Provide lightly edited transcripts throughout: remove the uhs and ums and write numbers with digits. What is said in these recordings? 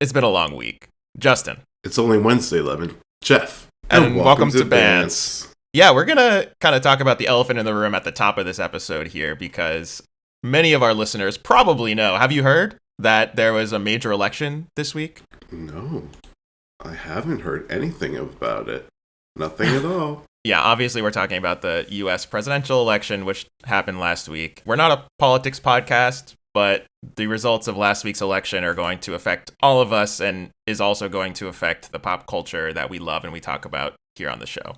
It's been a long week. Justin. It's only Wednesday, Lemon. Geoff. And welcome to BANTS. Yeah, we're going to kind of talk about the elephant in the room at the top of this episode here because many of our listeners probably know. Have you heard that there was a major election this week? No, I haven't heard anything about it. Nothing at all. Yeah, obviously we're talking about the U.S. presidential election, which happened last week. We're not a politics podcast, but the results of last week's election are going to affect all of us and is also going to affect the pop culture that we love and we talk about here on the show.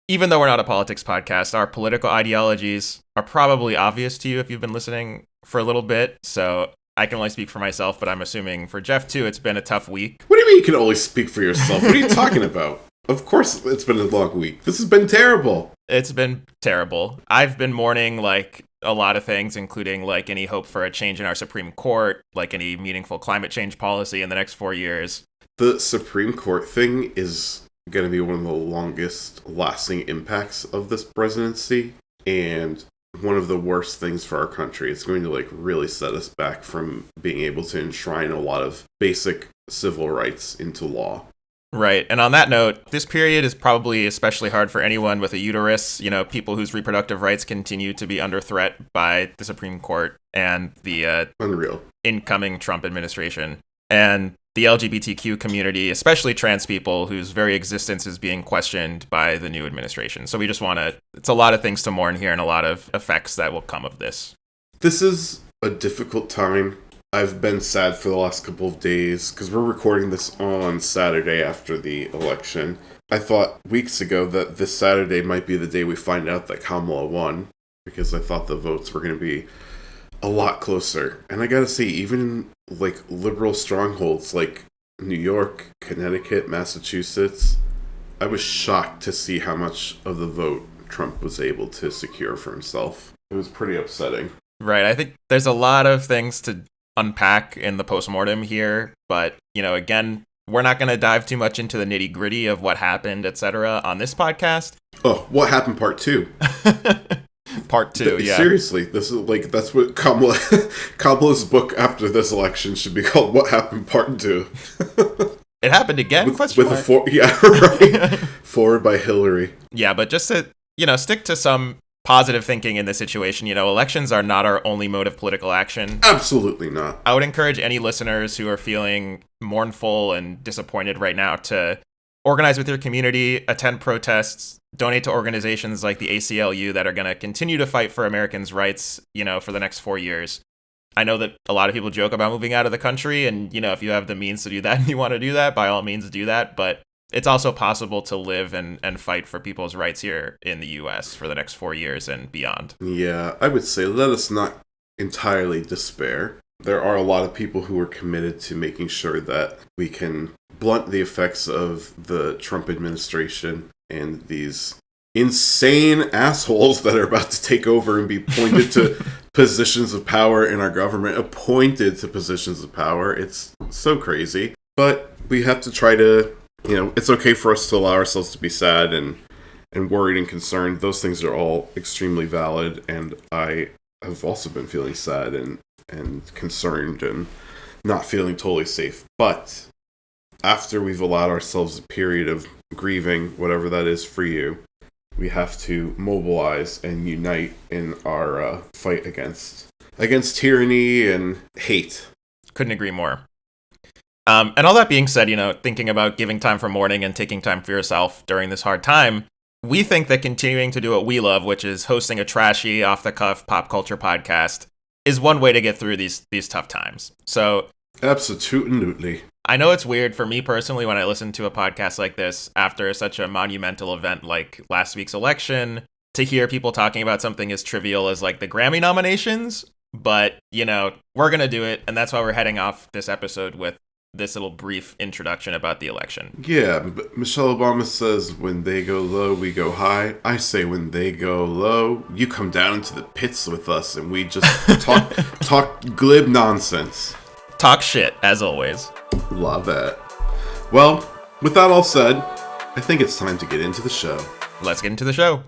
Even though we're not a politics podcast, our political ideologies are probably obvious to you if you've been listening for a little bit. So I can only speak for myself, but I'm assuming for Geoff too, it's been a tough week. What do you mean you can only speak for yourself? What are you talking about? Of course it's been a long week. This has been terrible. It's been terrible. I've been mourning like a lot of things, including like any hope for a change in our Supreme Court, like any meaningful climate change policy in the next 4 years. The Supreme Court thing is going to be one of the longest lasting impacts of this presidency and one of the worst things for our country. It's going to like really set us back from being able to enshrine a lot of basic civil rights into law. Right. And on that note, this period is probably especially hard for anyone with a uterus, people whose reproductive rights continue to be under threat by the Supreme Court and the Unreal. Incoming Trump administration. And the LGBTQ community, especially trans people whose very existence is being questioned by the new administration. So we just it's a lot of things to mourn here and a lot of effects that will come of this. This is a difficult time. I've been sad for the last couple of days because we're recording this on Saturday after the election. I thought weeks ago that this Saturday might be the day we find out that Kamala won because I thought the votes were going to be a lot closer. And I gotta say, even in like liberal strongholds like New York, Connecticut, Massachusetts, I was shocked to see how much of the vote Trump was able to secure for himself. It was pretty upsetting. Right. I think there's a lot of things to unpack in the postmortem here, but again, we're not going to dive too much into the nitty gritty of what happened, etc. on this podcast. Oh, what happened part 2? Part 2, yeah. Seriously, this is that's what Kamala's book after this election should be called. What happened part 2? It happened again? With a yeah, right. Forward by Hillary. Yeah, but just to stick to some positive thinking in this situation. Elections are not our only mode of political action. Absolutely not. I would encourage any listeners who are feeling mournful and disappointed right now to organize with your community, attend protests, donate to organizations like the ACLU that are going to continue to fight for Americans' rights, for the next 4 years. I know that a lot of people joke about moving out of the country, and, if you have the means to do that and you want to do that, by all means do that. But it's also possible to live and fight for people's rights here in the U.S. for the next 4 years and beyond. Yeah, I would say let us not entirely despair. There are a lot of people who are committed to making sure that we can blunt the effects of the Trump administration and these insane assholes that are about to take over and be pointed to positions of power in our government, appointed to positions of power. It's so crazy. But we have to try to, it's okay for us to allow ourselves to be sad and worried and concerned. Those things are all extremely valid. And I have also been feeling sad and concerned and not feeling totally safe. But after we've allowed ourselves a period of grieving, whatever that is for you, we have to mobilize and unite in our fight against tyranny and hate. Couldn't agree more. And all that being said, thinking about giving time for mourning and taking time for yourself during this hard time, we think that continuing to do what we love, which is hosting a trashy, off-the-cuff pop culture podcast, is one way to get through these tough times. So absolutely. I know it's weird for me personally when I listen to a podcast like this after such a monumental event like last week's election to hear people talking about something as trivial as like the Grammy nominations. But, we're going to do it. And that's why we're heading off this episode with this little brief introduction about the election. Yeah, but Michelle Obama says when they go low, we go high. I say when they go low, you come down into the pits with us and we just talk glib nonsense. Talk shit, as always. Love it. Well, with that all said, I think it's time to get into the show. Let's get into the show.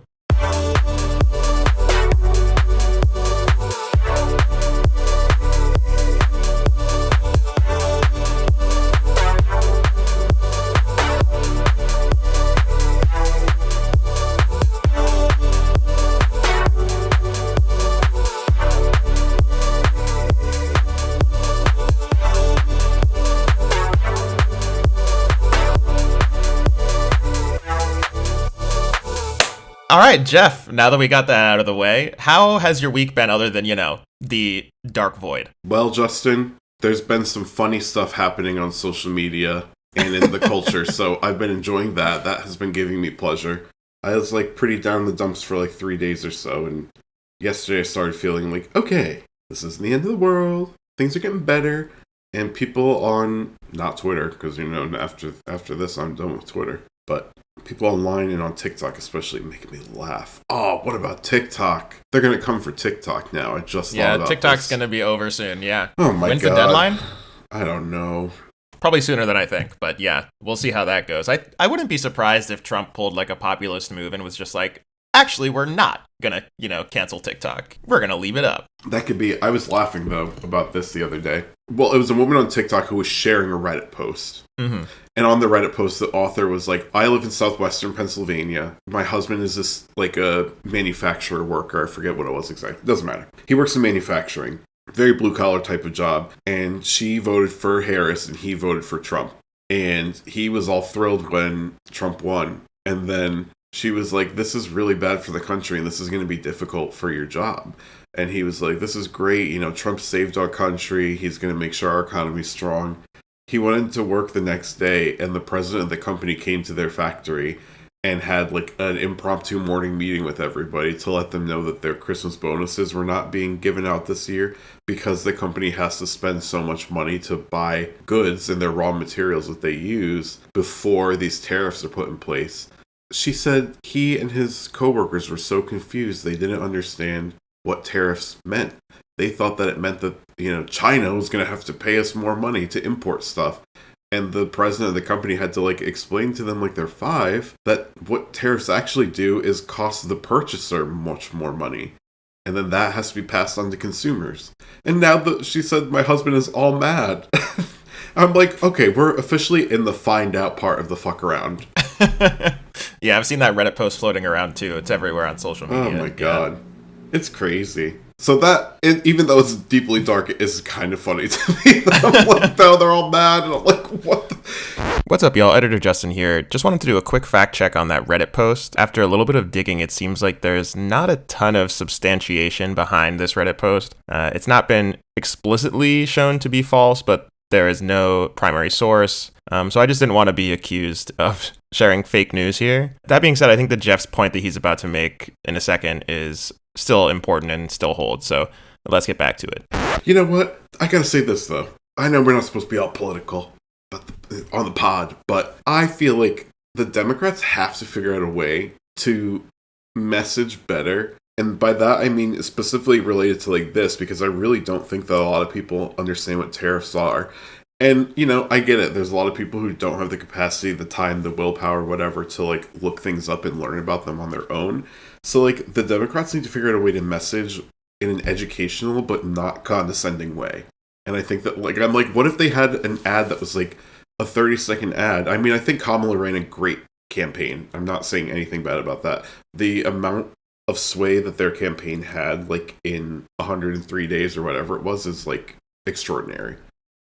All right, Geoff, now that we got that out of the way, how has your week been other than, the dark void? Well, Justin, there's been some funny stuff happening on social media and in the culture, so I've been enjoying that. That has been giving me pleasure. I was pretty down in the dumps for 3 days or so, and yesterday I started feeling okay, this isn't the end of the world. Things are getting better, and people on, not Twitter, because after this I'm done with Twitter, but people online and on TikTok especially making me laugh. Oh, what about TikTok? They're gonna come for TikTok now. I just thought about TikTok's this. gonna be over soon. Yeah. Oh my god. When's the deadline? I don't know. Probably sooner than I think, but yeah, we'll see how that goes. I wouldn't be surprised if Trump pulled a populist move and was just actually, we're not gonna, cancel TikTok. We're gonna leave it up. That could be. I was laughing, though, about this the other day. Well, it was a woman on TikTok who was sharing a Reddit post. Mm-hmm. And on the Reddit post, the author was I live in southwestern Pennsylvania. My husband is this, a manufacturer worker. I forget what it was exactly. Doesn't matter. He works in manufacturing. Very blue-collar type of job. And she voted for Harris, and he voted for Trump. And he was all thrilled when Trump won. And then she was this is really bad for the country, and this is going to be difficult for your job. And he was this is great. Trump saved our country. He's going to make sure our economy's strong. He went into work the next day, and the president of the company came to their factory and had an impromptu morning meeting with everybody to let them know that their Christmas bonuses were not being given out this year because the company has to spend so much money to buy goods and their raw materials that they use before these tariffs are put in place. She said he and his coworkers were so confused they didn't understand what tariffs meant. They thought that it meant that, China was going to have to pay us more money to import stuff. And the president of the company had to explain to them they're five that what tariffs actually do is cost the purchaser much more money. And then that has to be passed on to consumers. And now that she said my husband is all mad. I'm okay, we're officially in the find out part of the fuck around. Yeah, I've seen that Reddit post floating around too. It's everywhere on social media. Oh my god. It's crazy. So that, even though it's deeply dark, it is kind of funny to me. I'm no, they're all mad, and I'm what the... What's up, y'all? Editor Justin here. Just wanted to do a quick fact check on that Reddit post. After a little bit of digging, it seems like there's not a ton of substantiation behind this Reddit post. It's not been explicitly shown to be false, but there is no primary source. So I just didn't want to be accused of sharing fake news here. That being said, I think that Geoff's point that he's about to make in a second is still important and still holds. So let's get back to it. You know what? I gotta say this, though. I know we're not supposed to be all political on the pod, but I feel the Democrats have to figure out a way to message better. And by that, I mean specifically related to this, because I really don't think that a lot of people understand what tariffs are. And, I get it. There's a lot of people who don't have the capacity, the time, the willpower, whatever, to, look things up and learn about them on their own. So, the Democrats need to figure out a way to message in an educational but not condescending way. And I think that, I'm what if they had an ad that was, a 30-second ad? I mean, I think Kamala ran a great campaign. I'm not saying anything bad about that. The amount of sway that their campaign had, in 103 days or whatever it was, is, extraordinary.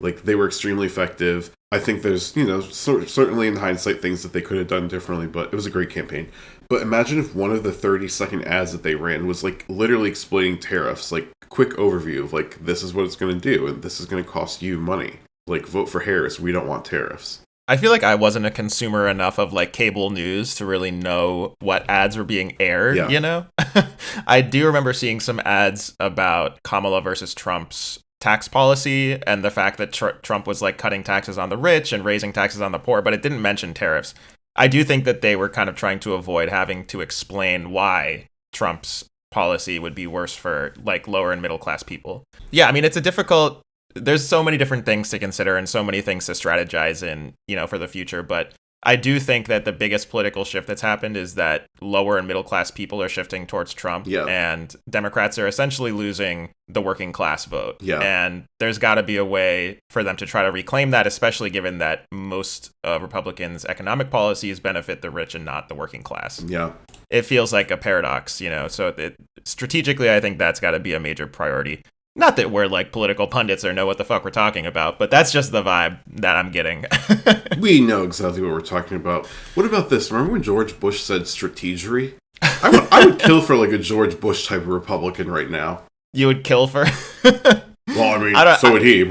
They were extremely effective. I think there's, certainly in hindsight things that they could have done differently, but it was a great campaign. But imagine if one of the 30-second ads that they ran was, literally explaining tariffs, quick overview of, this is what it's going to do, and this is going to cost you money. Vote for Harris. We don't want tariffs. I feel I wasn't a consumer enough of cable news to really know what ads were being aired, I do remember seeing some ads about Kamala versus Trump's tax policy and the fact that Trump was cutting taxes on the rich and raising taxes on the poor, but it didn't mention tariffs. I do think that they were kind of trying to avoid having to explain why Trump's policy would be worse for lower and middle class people. Yeah, I mean, there's so many different things to consider and so many things to strategize in, for the future. But I do think that the biggest political shift that's happened is that lower and middle class people are shifting towards Trump, and Democrats are essentially losing the working class vote. Yeah. And there's got to be a way for them to try to reclaim that, especially given that most Republicans' economic policies benefit the rich and not the working class. Yeah. It feels like a paradox, so strategically, I think that's got to be a major priority. Not that we're political pundits or know what the fuck we're talking about, but that's just the vibe that I'm getting. We know exactly what we're talking about. What about this? Remember when George Bush said strategery? I would kill for like a George Bush type of Republican right now. You would kill for? Well, I mean, so would he.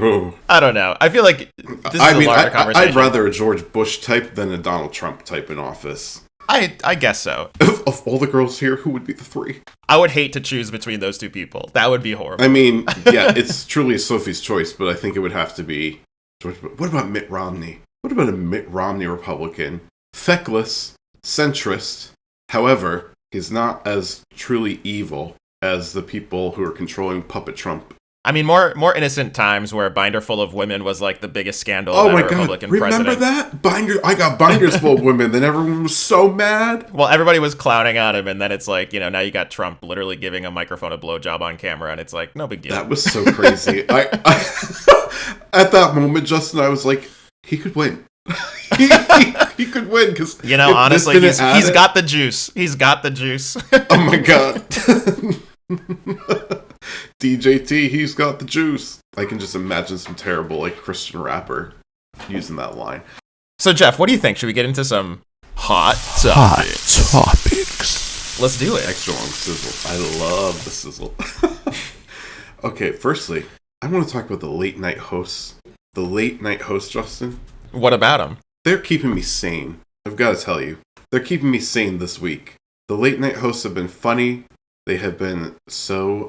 I don't know. I feel like this is a larger conversation. I'd rather a George Bush type than a Donald Trump type in office. I guess so. Of all the girls here, who would be the three? I would hate to choose between those two people. That would be horrible. I mean, yeah, it's truly Sophie's choice, but I think it would have to be George Bush. What about Mitt Romney? What about a Mitt Romney Republican? Feckless, centrist. However, he's not as truly evil as the people who are controlling Puppet Trump. I mean, more innocent times where a binder full of women was like the biggest scandal about a Republican president. Remember that? I got binders full of women, then everyone was so mad. Well, everybody was clowning on him, and then it's like, now you got Trump literally giving a microphone a blowjob on camera, and it's like, no big deal. That was so crazy. I at that moment, Justin, I was like, he could win. he could win, because honestly, he's got the juice. He's got the juice. Oh my god. DJT, he's got the juice. I can just imagine some terrible Christian rapper using that line. So Geoff, what do you think? Should we get into some hot topics? Let's do it. Extra long sizzle. I love the sizzle. Okay, firstly, I want to talk about the late night hosts. The late night hosts, Justin. What about them? They're keeping me sane. I've got to tell you. They're keeping me sane this week. The late night hosts have been funny. They have been so,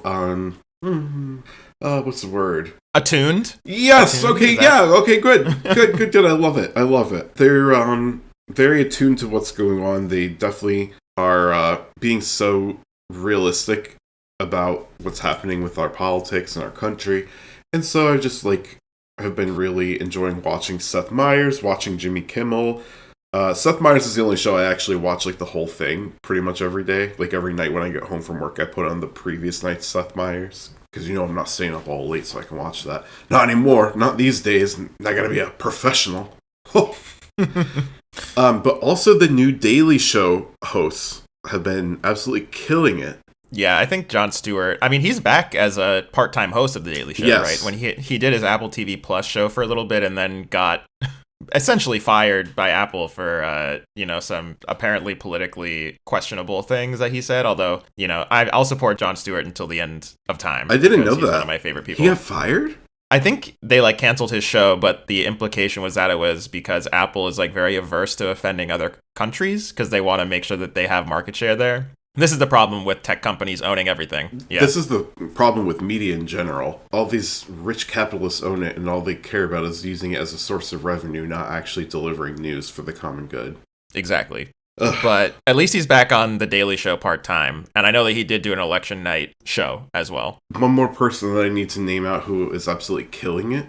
what's the word? Attuned? Yes, attuned? Okay, yeah, okay, good. Good, I love it. They're, very attuned to what's going on. They definitely are, being so realistic about what's happening with our politics and our country. And so I just, have been really enjoying watching Seth Meyers, watching Jimmy Kimmel. Seth Meyers is the only show I actually watch the whole thing pretty much every day. Every night when I get home from work, I put on the previous night's Seth Meyers. Because I'm not staying up all late so I can watch that. Not anymore. Not these days. I gotta be a professional. But also the new Daily Show hosts have been absolutely killing it. Yeah, I think Jon Stewart, he's back as a part-time host of the Daily Show, yes. Right? When he did his Apple TV Plus show for a little bit and then got essentially fired by Apple for, some apparently politically questionable things that he said. Although, I'll support Jon Stewart until the end of time. I didn't know he's that. One of my favorite people. He got fired? I think they canceled his show, but the implication was that it was because Apple is very averse to offending other countries because they want to make sure that they have market share there. This is the problem with tech companies owning everything. Yeah. This is the problem with media in general. All these rich capitalists own it, and all they care about is using it as a source of revenue, not actually delivering news for the common good. Exactly. Ugh. But at least he's back on The Daily Show part-time, and I know that he did do an election night show as well. One more person that I need to name out who is absolutely killing it.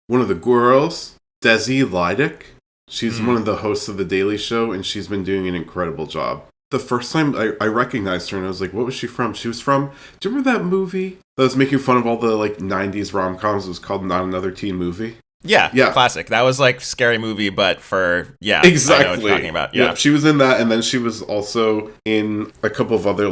One of the girls, Desi Lydic. She's one of the hosts of The Daily Show, and she's been doing an incredible job. The first time I recognized her and I was like, what was she from? She was from, do you remember that movie that was making fun of all the 90s rom-coms? It was called Not Another Teen Movie. Yeah, classic. That was scary movie, but for, exactly. I know what you're talking about. Yeah, she was in that, and then she was also in a couple of other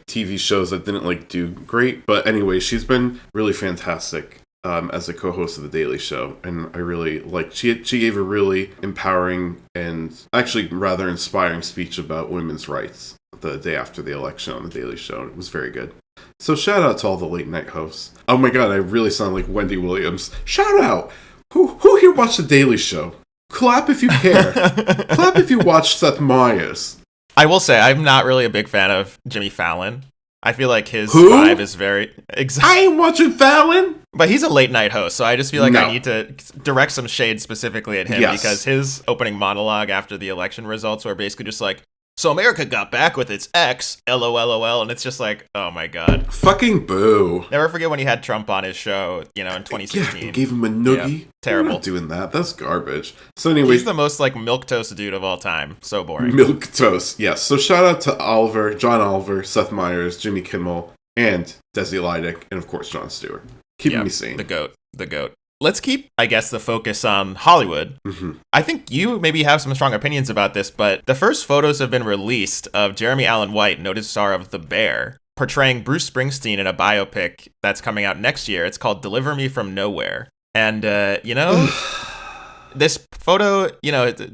TV shows that didn't do great. But anyway, she's been really fantastic as a co-host of The Daily Show, and I really she gave a really empowering and actually rather inspiring speech about women's rights the day after the election on The Daily Show, and it was very good. So shout out to all the late night hosts. Oh my god, I really sound like Wendy Williams. Shout out! Who here watched The Daily Show? Clap if you care. Clap if you watch Seth Meyers. I will say, I'm not really a big fan of Jimmy Fallon. I feel like his vibe is very... I ain't watching Fallon! But he's a late night host, so I just feel like I need to direct some shade specifically at him because his opening monologue after the election results were basically just so America got back with its ex, LOLOL, and it's just oh my god. Fucking boo. Never forget when he had Trump on his show, in 2016. Yeah, gave him a noogie. Yeah, terrible. We're not doing that. That's garbage. So anyway. He's the most milquetoast dude of all time. So boring. Milquetoast, yes. So shout out to John Oliver, Seth Meyers, Jimmy Kimmel, and Desi Lydic, and of course Jon Stewart. Keeping me sane. The goat. Let's keep, I guess, the focus on Hollywood. Mm-hmm. I think you maybe have some strong opinions about this, but the first photos have been released of Jeremy Allen White, noted star of The Bear, portraying Bruce Springsteen in a biopic that's coming out next year. It's called Deliver Me From Nowhere. And, this photo,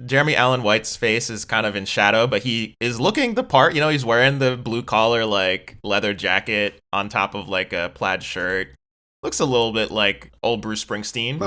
Jeremy Allen White's face is kind of in shadow, but he is looking the part. He's wearing the blue collar, like, leather jacket on top of, like, a plaid shirt. Looks a little bit like old Bruce Springsteen.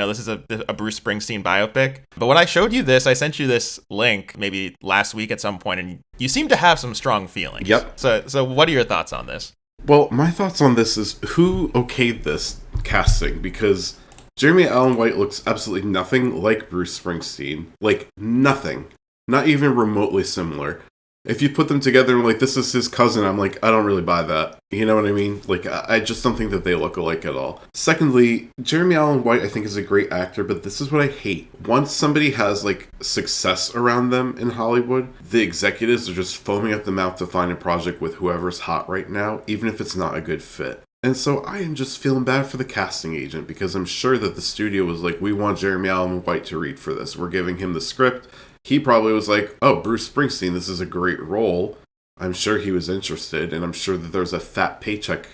This is a Bruce Springsteen biopic. But when I showed you this, I sent you this link maybe last week at some point, and you seem to have some strong feelings. Yep. So what are your thoughts on this? Well, my thoughts on this is who okayed this casting, because Jeremy Allen White looks absolutely nothing like Bruce Springsteen. Like, nothing. Not even remotely similar. If you put them together and like, this is his cousin, I'm like, I don't really buy that. You know what I mean? Like, I just don't think that they look alike at all. Secondly, Jeremy Allen White, I think, is a great actor, but this is what I hate. Once somebody has, like, success around them in Hollywood, the executives are just foaming at the mouth to find a project with whoever's hot right now, even if it's not a good fit. And so I am just feeling bad for the casting agent, because I'm sure that the studio was like, we want Jeremy Allen White to read for this. We're giving him the script. He probably was like, oh, Bruce Springsteen, this is a great role. I'm sure he was interested, and I'm sure that there's a fat paycheck,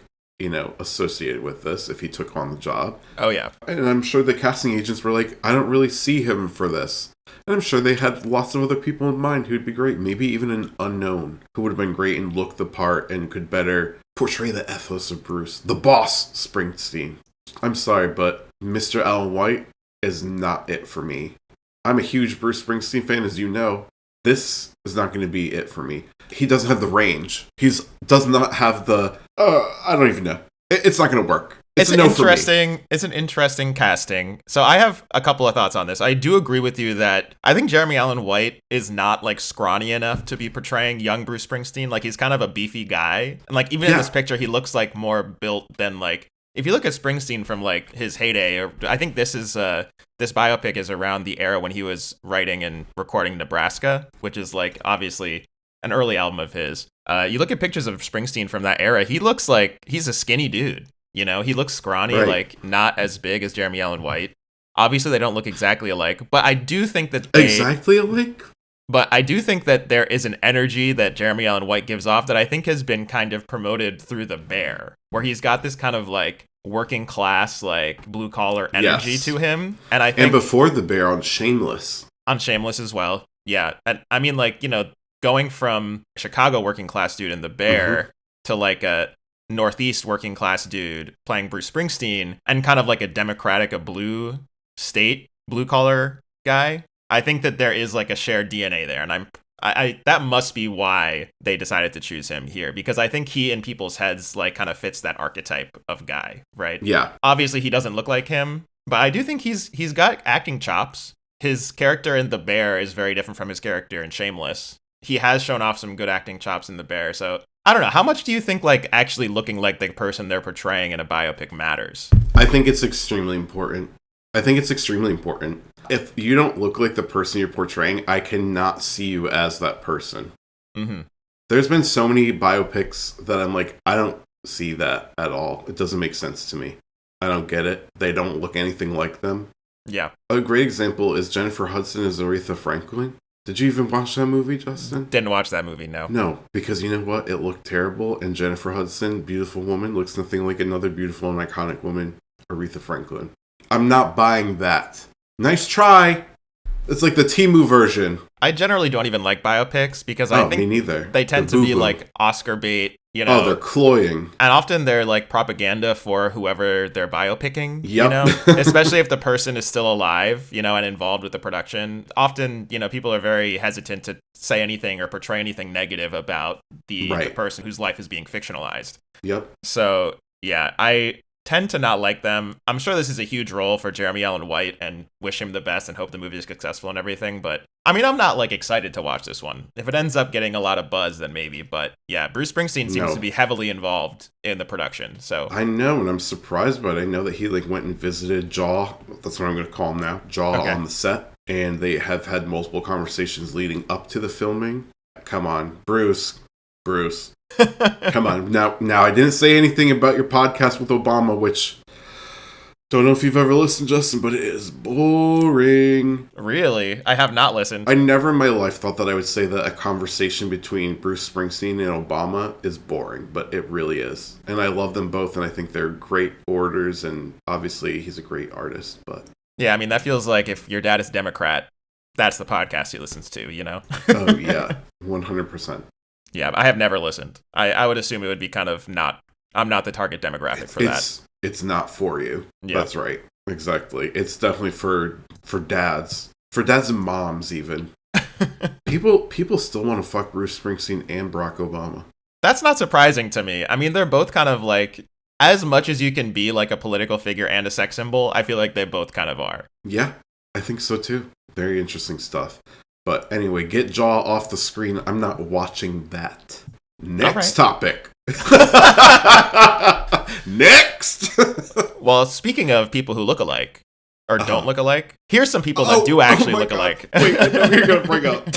associated with this if he took on the job. Oh, yeah. And I'm sure the casting agents were like, I don't really see him for this. And I'm sure they had lots of other people in mind who'd be great. Maybe even an unknown who would have been great and looked the part and could better portray the ethos of Bruce, the boss Springsteen. I'm sorry, but Mr. Allen White is not it for me. I'm a huge Bruce Springsteen fan, as you know. This is not going to be it for me. He doesn't have the range. He does not have the... I don't even know. It's not going to work. It's an interesting casting. So I have a couple of thoughts on this. I do agree with you that I think Jeremy Allen White is not, like, scrawny enough to be portraying young Bruce Springsteen. Like, he's kind of a beefy guy. And, like, even in this picture, he looks, like, more built than, like... If you look at Springsteen from, like, his heyday, or I think this biopic is around the era when he was writing and recording Nebraska, which is, like, obviously an early album of his. You look at pictures of Springsteen from that era, he looks like he's a skinny dude. He looks scrawny, right. Like, not as big as Jeremy Allen White. Obviously, they don't look exactly alike, but I do think that exactly alike? But I do think that there is an energy that Jeremy Allen White gives off that I think has been kind of promoted through The Bear, where he's got this kind of, like, working class, like, blue collar energy to him. And I think, and before The Bear, on Shameless. On Shameless as well. Yeah. And I mean, like, going from Chicago working class dude in The Bear to, like, a Northeast working class dude playing Bruce Springsteen, and kind of like a Democratic, a blue state, blue collar guy. I think that there is, like, a shared DNA there, and I that must be why they decided to choose him here, because I think he in people's heads, like, kind of fits that archetype of guy, right? Yeah. Obviously, he doesn't look like him, but I do think he's got acting chops. His character in The Bear is very different from his character in Shameless. He has shown off some good acting chops in The Bear, so I don't know. How much do you think, like, actually looking like the person they're portraying in a biopic matters? I think it's extremely important. If you don't look like the person you're portraying, I cannot see you as that person. Mm-hmm. There's been so many biopics that I'm like, I don't see that at all. It doesn't make sense to me. I don't get it. They don't look anything like them. Yeah. A great example is Jennifer Hudson as Aretha Franklin. Did you even watch that movie, Justin? Didn't watch that movie, no. No, because you know what? It looked terrible, and Jennifer Hudson, beautiful woman, looks nothing like another beautiful and iconic woman, Aretha Franklin. I'm not buying that. Nice try. It's like the Temu version. I generally don't even like biopics because I think me neither. They tend to be like Oscar bait, Oh, they're cloying. And often they're like propaganda for whoever they're biopicking, Yep. Especially if the person is still alive, and involved with the production. Often, people are very hesitant to say anything or portray anything negative about the person whose life is being fictionalized. Yep. So, yeah, I tend to not like them. I'm sure this is a huge role for Jeremy Allen White and wish him the best and hope the movie is successful and everything. But I mean, I'm not like excited to watch this one. If it ends up getting a lot of buzz, then maybe. But yeah, Bruce Springsteen seems to be heavily involved in the production. So I know, and I'm surprised by it. I know that he like went and visited Jaw. That's what I'm going to call him now. Jaw on the set. And they have had multiple conversations leading up to the filming. Come on, Bruce. Come on. Now I didn't say anything about your podcast with Obama, which don't know if you've ever listened, Justin, but it is boring. Really? I have not listened. I never in my life thought that I would say that a conversation between Bruce Springsteen and Obama is boring, but it really is. And I love them both, and I think they're great orators, and obviously he's a great artist, but Yeah, I mean, that feels like if your dad is Democrat, that's the podcast he listens to, you know? Oh, yeah. 100%. Yeah, I have never listened. I would assume it would be kind of not... I'm not the target demographic for that. It's not for you. Yeah. That's right. Exactly. It's definitely for dads. For dads and moms, even. People still want to fuck Bruce Springsteen and Barack Obama. That's not surprising to me. I mean, they're both kind of like... As much as you can be like a political figure and a sex symbol, I feel like they both kind of are. Yeah, I think so too. Very interesting stuff. But anyway, get Jaw off the screen. I'm not watching that. Next topic. Next! Well, speaking of people who look alike, or don't look alike, here's some people that do actually look alike. Wait, I know who you're going to bring up.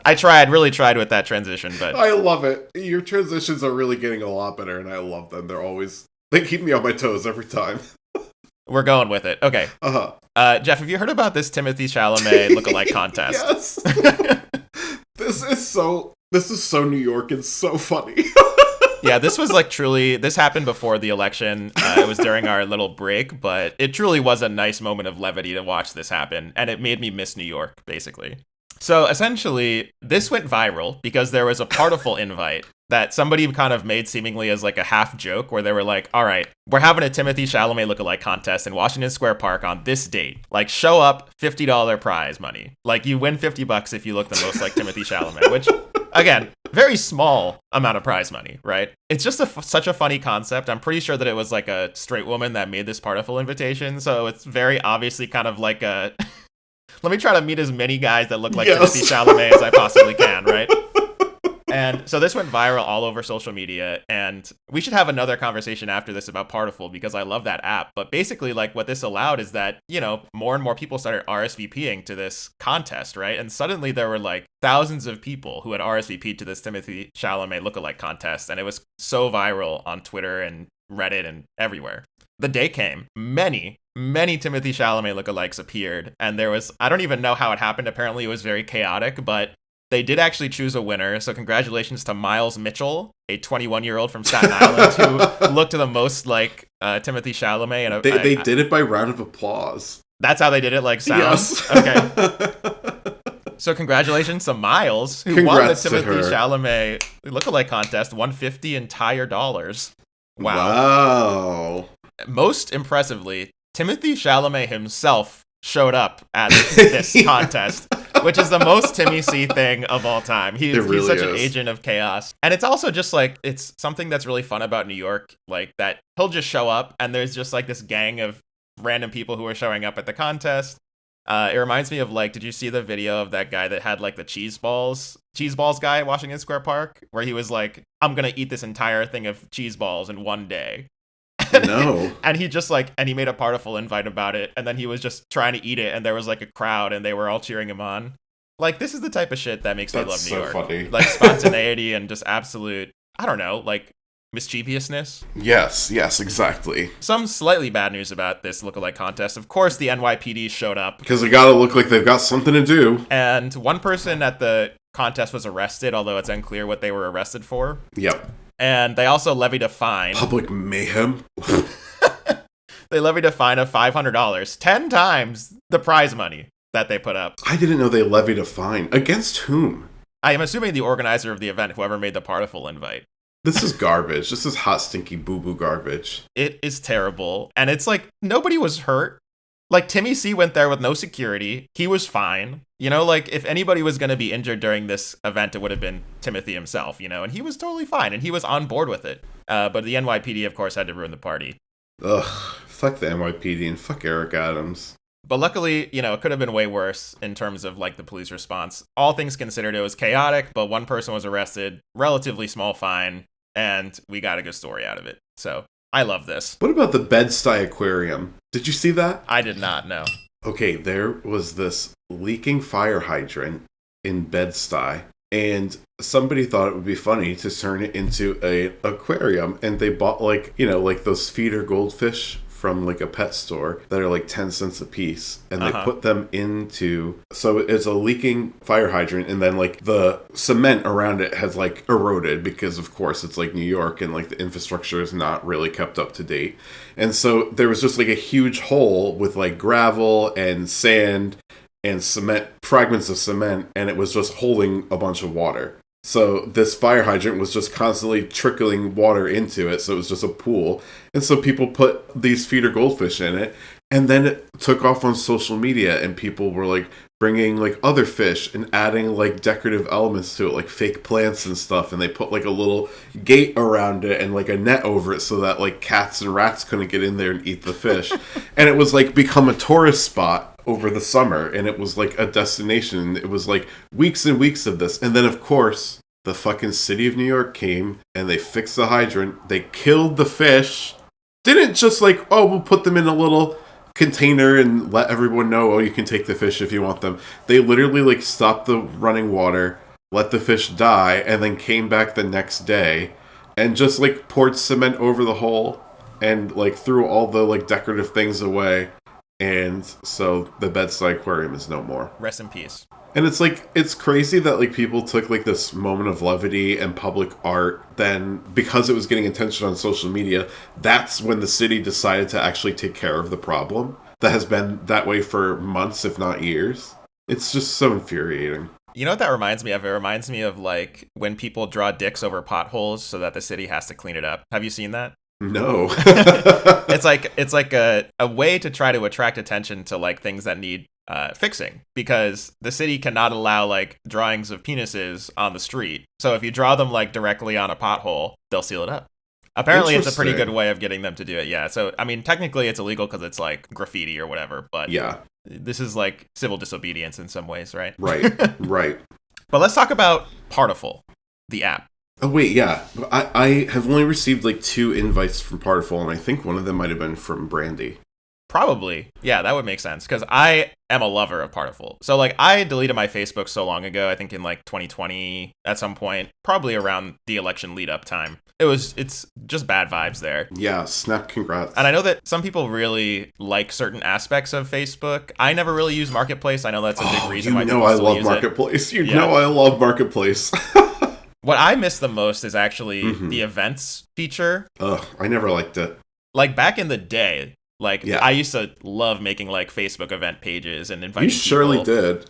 I really tried with that transition, but... I love it. Your transitions are really getting a lot better, and I love them. They keep me on my toes every time. We're going with it. Okay. Geoff, have you heard about this Timothée Chalamet lookalike contest? Yes. This is so New York and so funny. Yeah, this was like truly, this happened before the election. It was during our little break, but it truly was a nice moment of levity to watch this happen, and it made me miss New York, basically. So essentially, this went viral because there was a Partiful invite that somebody kind of made seemingly as like a half joke where they were like, all right, we're having a Timothée Chalamet lookalike contest in Washington Square Park on this date. Like, show up, $50 prize money. Like, you win $50 if you look the most like Timothée Chalamet, which, again, very small amount of prize money, right? It's just such a funny concept. I'm pretty sure that it was like a straight woman that made this Partiful invitation, so it's very obviously kind of like a... Let me try to meet as many guys that look like Timothée Chalamet as I possibly can, right? And so this went viral all over social media, and we should have another conversation after this about Partiful because I love that app. But basically, like, what this allowed is that, you know, more and more people started RSVPing to this contest, right? And suddenly there were like thousands of people who had RSVP'd to this Timothée Chalamet lookalike contest, and it was so viral on Twitter and Reddit and everywhere. The day came, many Timothée Chalamet lookalikes appeared, and there was, I don't even know how it happened, apparently it was very chaotic, but they did actually choose a winner, so congratulations to Miles Mitchell, a 21-year-old from Staten Island who looked the most like Timothée Chalamet. And they did it by round of applause. That's how they did it, like sounds? Yes. Okay. So congratulations to Miles, who won the Timothée Chalamet lookalike contest, $150 entire dollars. Wow. Most impressively, Timothée Chalamet himself showed up at this contest, which is the most Timmy C thing of all time. He's such an agent of chaos. And it's also just like, it's something that's really fun about New York, like that he'll just show up and there's just like this gang of random people who are showing up at the contest. It reminds me of like, did you see the video of that guy that had like the cheese balls guy at Washington Square Park, where he was like, I'm gonna eat this entire thing of cheese balls in one day. No. And he just like, and he made a Partiful invite about it, and then he was just trying to eat it, and there was like a crowd, and they were all cheering him on. Like, this is the type of shit that makes me love New York. Funny. Like, spontaneity and just absolute, I don't know, like, mischievousness. Yes, exactly. Some slightly bad news about this lookalike contest. Of course, the NYPD showed up. Because they gotta look like they've got something to do. And one person at the contest was arrested, although it's unclear what they were arrested for. Yep. And they also levied a fine. Public mayhem. They levied a fine of $500, 10 times the prize money that they put up. I didn't know they levied a fine. Against whom? I am assuming the organizer of the event, whoever made the Partiful invite. This is garbage. This is hot, stinky, boo-boo garbage. It is terrible. And it's like, nobody was hurt. Like, Timmy C went there with no security. He was fine. You know, like, if anybody was going to be injured during this event, it would have been Timothée himself, you know, and he was totally fine, and he was on board with it. But the NYPD, of course, had to ruin the party. Ugh, fuck the NYPD and fuck Eric Adams. But luckily, you know, it could have been way worse in terms of, like, the police response. All things considered, it was chaotic, but one person was arrested, relatively small fine, and we got a good story out of it. So, I love this. What about the Bed-Stuy Aquarium? Did you see that? I did not know. Okay, there was this leaking fire hydrant in Bed-Stuy, and somebody thought it would be funny to turn it into an aquarium, and they bought, like, you know, like those feeder goldfish from like a pet store that are like 10 cents a piece, and they put them into, so it's a leaking fire hydrant, and then like the cement around it has like eroded because of course it's like New York and like the infrastructure is not really kept up to date. And so there was just like a huge hole with like gravel and sand and cement, fragments of cement, and it was just holding a bunch of water. So this fire hydrant was just constantly trickling water into it, so it was just a pool. And so people put these feeder goldfish in it, and then it took off on social media, and people were like bringing like other fish and adding like decorative elements to it, like fake plants and stuff, and they put like a little gate around it and like a net over it so that like cats and rats couldn't get in there and eat the fish. And it was like become a tourist spot over the summer, and it was like a destination. It was like weeks and weeks of this, and then of course the fucking city of New York came and they fixed the hydrant. They killed the fish. Didn't just like, oh, we'll put them in a little container and let everyone know, oh, you can take the fish if you want them. They literally like stopped the running water, let the fish die, and then came back the next day and just like poured cement over the hole and like threw all the like decorative things away. And so the Bed-Stuy Aquarium is no more. Rest in peace. And it's like, it's crazy that like people took like this moment of levity and public art, then because it was getting attention on social media, that's when the city decided to actually take care of the problem that has been that way for months, if not years. It's just so infuriating. You know what that reminds me of? It reminds me of like when people draw dicks over potholes so that the city has to clean it up. Have you seen that? No. It's like a way to try to attract attention to like things that need fixing, because the city cannot allow like drawings of penises on the street. So if you draw them like directly on a pothole, they'll seal it up. Apparently it's a pretty good way of getting them to do it. Yeah. So I mean, technically it's illegal because it's like graffiti or whatever, but yeah, this is like civil disobedience in some ways, right? Right. But let's talk about Partiful, the app. Oh, wait, yeah. I have only received like 2 invites from Partiful, and I think one of them might have been from Brandy. Probably. Yeah, that would make sense, because I am a lover of Partiful. So, like, I deleted my Facebook so long ago, I think in, like, 2020 at some point, probably around the election lead-up time. It's just bad vibes there. Yeah, snap congrats. And I know that some people really like certain aspects of Facebook. I never really use Marketplace. I know that's a big reason why people still use it. You know I love Marketplace. You know I love Marketplace. What I miss the most is actually the events feature. Ugh, I never liked it. Like, back in the day, like, I used to love making, like, Facebook event pages and inviting people. You surely did.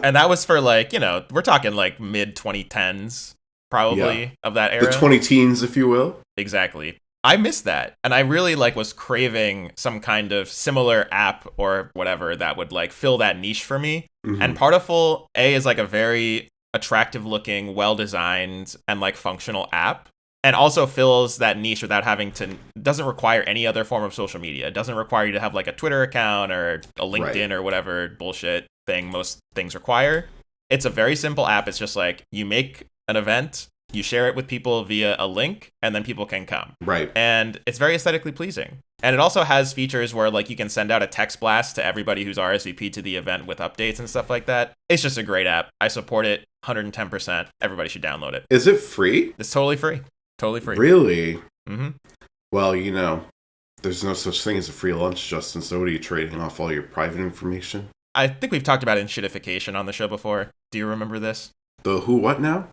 And that was for, like, you know, we're talking, like, mid-2010s, probably, of that era. The 20-teens, if you will. Exactly. I miss that. And I really, like, was craving some kind of similar app or whatever that would, like, fill that niche for me. And Partiful, is, like, a very attractive looking, well designed, and like functional app, and also fills that niche without having to, doesn't require any other form of social media. It doesn't require you to have like a Twitter account or a LinkedIn or whatever bullshit thing most things require. It's a very simple app. It's just like you make an event, you share it with people via a link, and then people can come. Right. And it's very aesthetically pleasing. And it also has features where like you can send out a text blast to everybody who's RSVP'd to the event with updates and stuff like that. It's just a great app. I support it 110%. Everybody should download it. Is it free? It's totally free. Totally free. Really? Well, you know, there's no such thing as a free lunch, Justin, so what are you trading off, all your private information? I think we've talked about inshitification on the show before. Do you remember this? The who what now?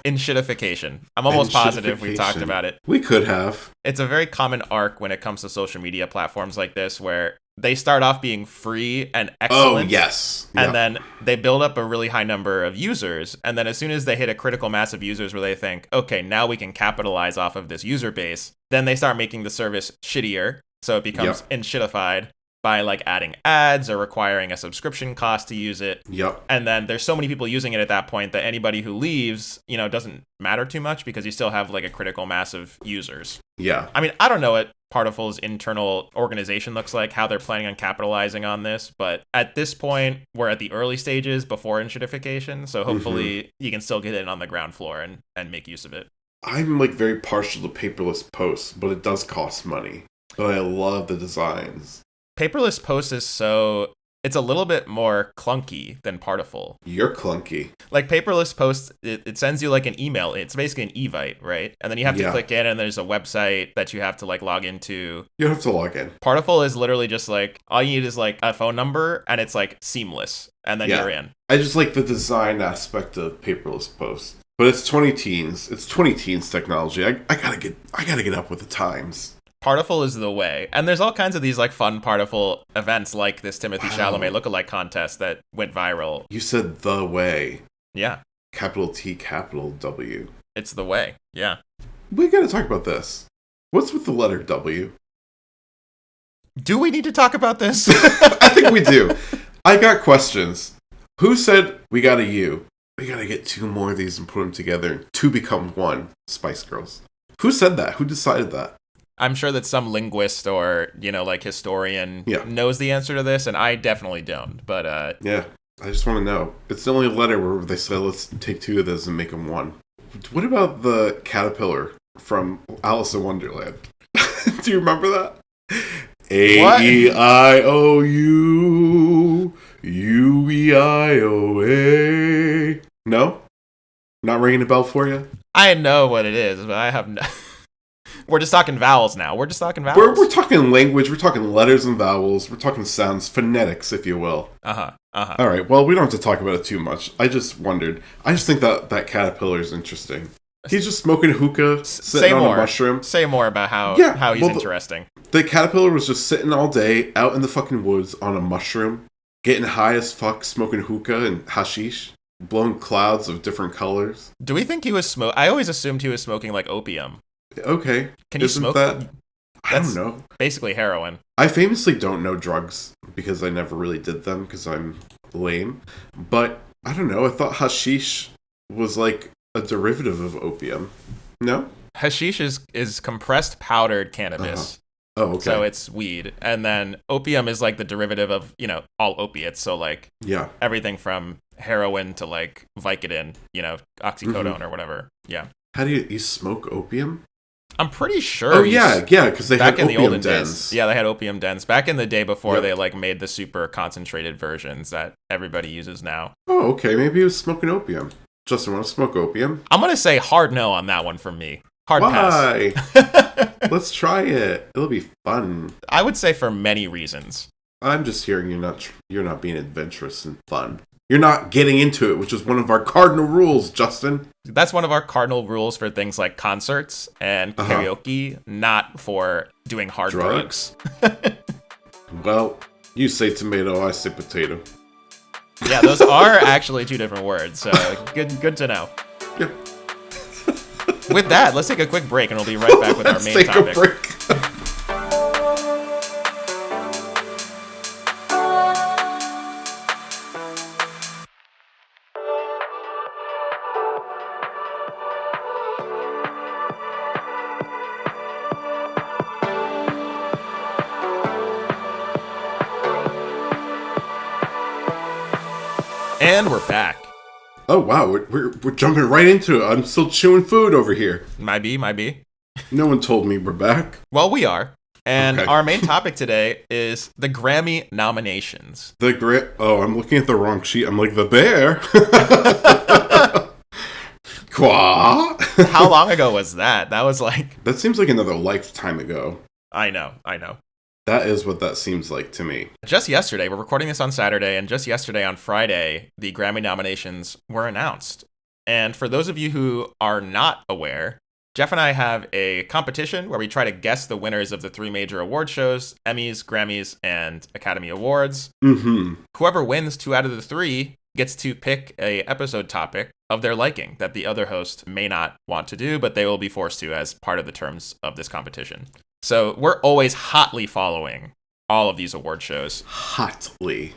Inshitification. I'm almost positive we talked about it. We could have. It's a very common arc when it comes to social media platforms like this, where they start off being free and excellent. Oh, yes. And then they build up a really high number of users. And then as soon as they hit a critical mass of users where they think, okay, now we can capitalize off of this user base, then they start making the service shittier. So it becomes inshitified by like adding ads or requiring a subscription cost to use it. And then there's so many people using it at that point that anybody who leaves, you know, doesn't matter too much because you still have like a critical mass of users. I mean, I don't know what Partiful's internal organization looks like, how they're planning on capitalizing on this, but at this point, we're at the early stages before inshitification, so hopefully you can still get in on the ground floor and make use of it. I'm like very partial to paperless posts, but it does cost money. But I love the designs. Paperless post is so it's a little bit more clunky than Partiful. You're clunky. Like Paperless Post, it sends you like an email. It's basically an Evite, right? And then you have to click in, and there's a website that you have to like log into. You have to log in. Partiful is literally just like, all you need is like a phone number, and it's like seamless, and then you're in. I just like the design aspect of Paperless Post. But it's 20-teens. It's 20-teens technology. I gotta get up with the times. Partiful is the way. And there's all kinds of these like fun Partiful events like this Timothée Chalamet lookalike contest that went viral. You said the way. Yeah. Capital T, capital W. It's the way. Yeah. We gotta talk about this. What's with the letter W? Do we need to talk about this? I think we do. I got questions. Who said we got a U? We gotta get 2 more of these and put them together. 2 become 1. Spice Girls. Who said that? Who decided that? I'm sure that some linguist or, like historian knows the answer to this, and I definitely don't. But yeah, I just want to know. It's the only letter where they said, let's take 2 of those and make them 1. What about the caterpillar from Alice in Wonderland? Do you remember that? A-E-I-O-U U-E-I-O-A. No? Not ringing a bell for you? I know what it is, but I have no... We're just talking vowels now. We're talking language. We're talking letters and vowels. We're talking sounds, phonetics, if you will. All right. Well, we don't have to talk about it too much. I just wondered. I just think that caterpillar is interesting. He's just smoking hookah, sitting on a mushroom. Say more about how he's interesting. The caterpillar was just sitting all day out in the fucking woods on a mushroom, getting high as fuck, smoking hookah and hashish, blowing clouds of different colors. Do we think he was smoking? I always assumed he was smoking like opium. Okay. Can you smoke that? I don't know. Basically heroin. I famously don't know drugs because I never really did them because I'm lame. But I don't know. I thought hashish was like a derivative of opium. No? Hashish is compressed powdered cannabis. Oh, okay. So it's weed. And then opium is like the derivative of, all opiates. So like everything from heroin to like Vicodin, oxycodone or whatever. Yeah. How do you smoke opium? I'm pretty sure. Oh, yeah, because they back had in opium the olden dens. days. Yeah, they had opium dens. Back in the day before they like made the super concentrated versions that everybody uses now. Oh, okay. Maybe he was smoking opium. Justin, want to smoke opium? I'm going to say hard no on that one from me. Hard Why? pass. Let's try it. It'll be fun. I would say for many reasons. I'm just hearing you're not being adventurous and fun. You're not getting into it, which is one of our cardinal rules, Justin. That's one of our cardinal rules for things like concerts and karaoke, not for doing hard drugs. Well, you say tomato, I say potato. Yeah, those are actually 2 different words, so good to know. Yeah. With that, let's take a quick break, and we'll be right back with our main topic. Let's take a break. And we're back. Oh wow, we're jumping right into it. I'm still chewing food over here. Might be. No one told me we're back. Well, we are. And our main topic today is the Grammy nominations. I'm looking at the wrong sheet. I'm like, the bear. Qua? How long ago was that? That was like... That seems like another lifetime ago. I know. That is what that seems like to me. Just yesterday, we're recording this on Saturday, and just yesterday on Friday, the Grammy nominations were announced. And for those of you who are not aware, Geoff and I have a competition where we try to guess the winners of the 3 major award shows, Emmys, Grammys, and Academy Awards. Mm-hmm. Whoever wins 2 out of the 3 gets to pick a episode topic of their liking that the other host may not want to do, but they will be forced to as part of the terms of this competition. So we're always hotly following all of these award shows. Hotly.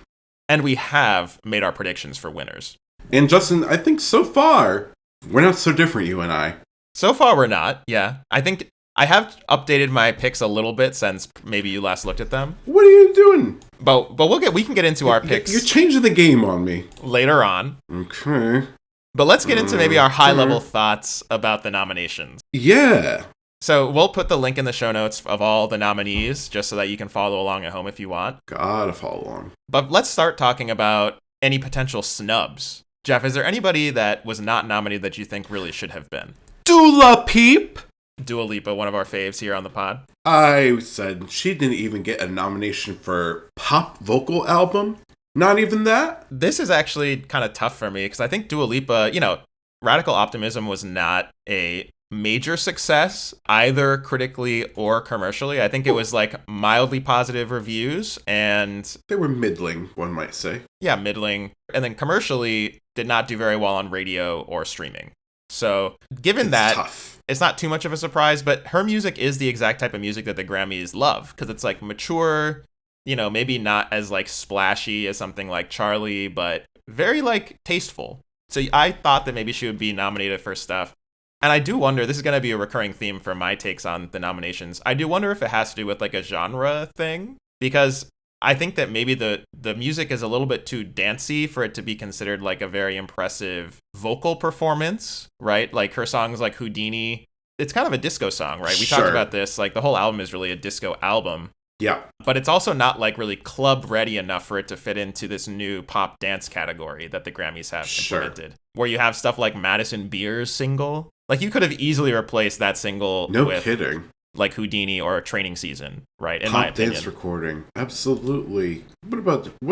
And we have made our predictions for winners. And Justin, I think so far, we're not so different, you and I. So far, we're not, yeah. I think I have updated my picks a little bit since maybe you last looked at them. What are you doing? But we can get into our picks. You're changing the game on me. Later on. Okay. But let's get into maybe our high-level thoughts about the nominations. Yeah. So we'll put the link in the show notes of all the nominees just so that you can follow along at home if you want. Gotta follow along. But let's start talking about any potential snubs. Geoff, is there anybody that was not nominated that you think really should have been? Dua Peep! Dua Lipa, one of our faves here on the pod. I said she didn't even get a nomination for pop vocal album. Not even that. This is actually kind of tough for me because I think Dua Lipa, Radical Optimism was not a major success, either critically or commercially. I think it was like mildly positive reviews, and they were middling, one might say. Yeah, middling. And then commercially did not do very well on radio or streaming. So given that, tough. It's not too much of a surprise, but her music is the exact type of music that the Grammys love, because it's like mature, maybe not as like splashy as something like Charli, but very like tasteful. So I thought that maybe she would be nominated for stuff. And I do wonder, this is going to be a recurring theme for my takes on the nominations. I do wonder if it has to do with like a genre thing, because I think that maybe the music is a little bit too dancey for it to be considered like a very impressive vocal performance, right? Like her songs like Houdini, it's kind of a disco song, right? We talked about this, like the whole album is really a disco album. Yeah. But it's also not like really club ready enough for it to fit into this new pop dance category that the Grammys have implemented. Where you have stuff like Madison Beer's single. Like you could have easily replaced that single with kidding. Like Houdini or Training Season, right? In pop my opinion. Dance recording. Absolutely. What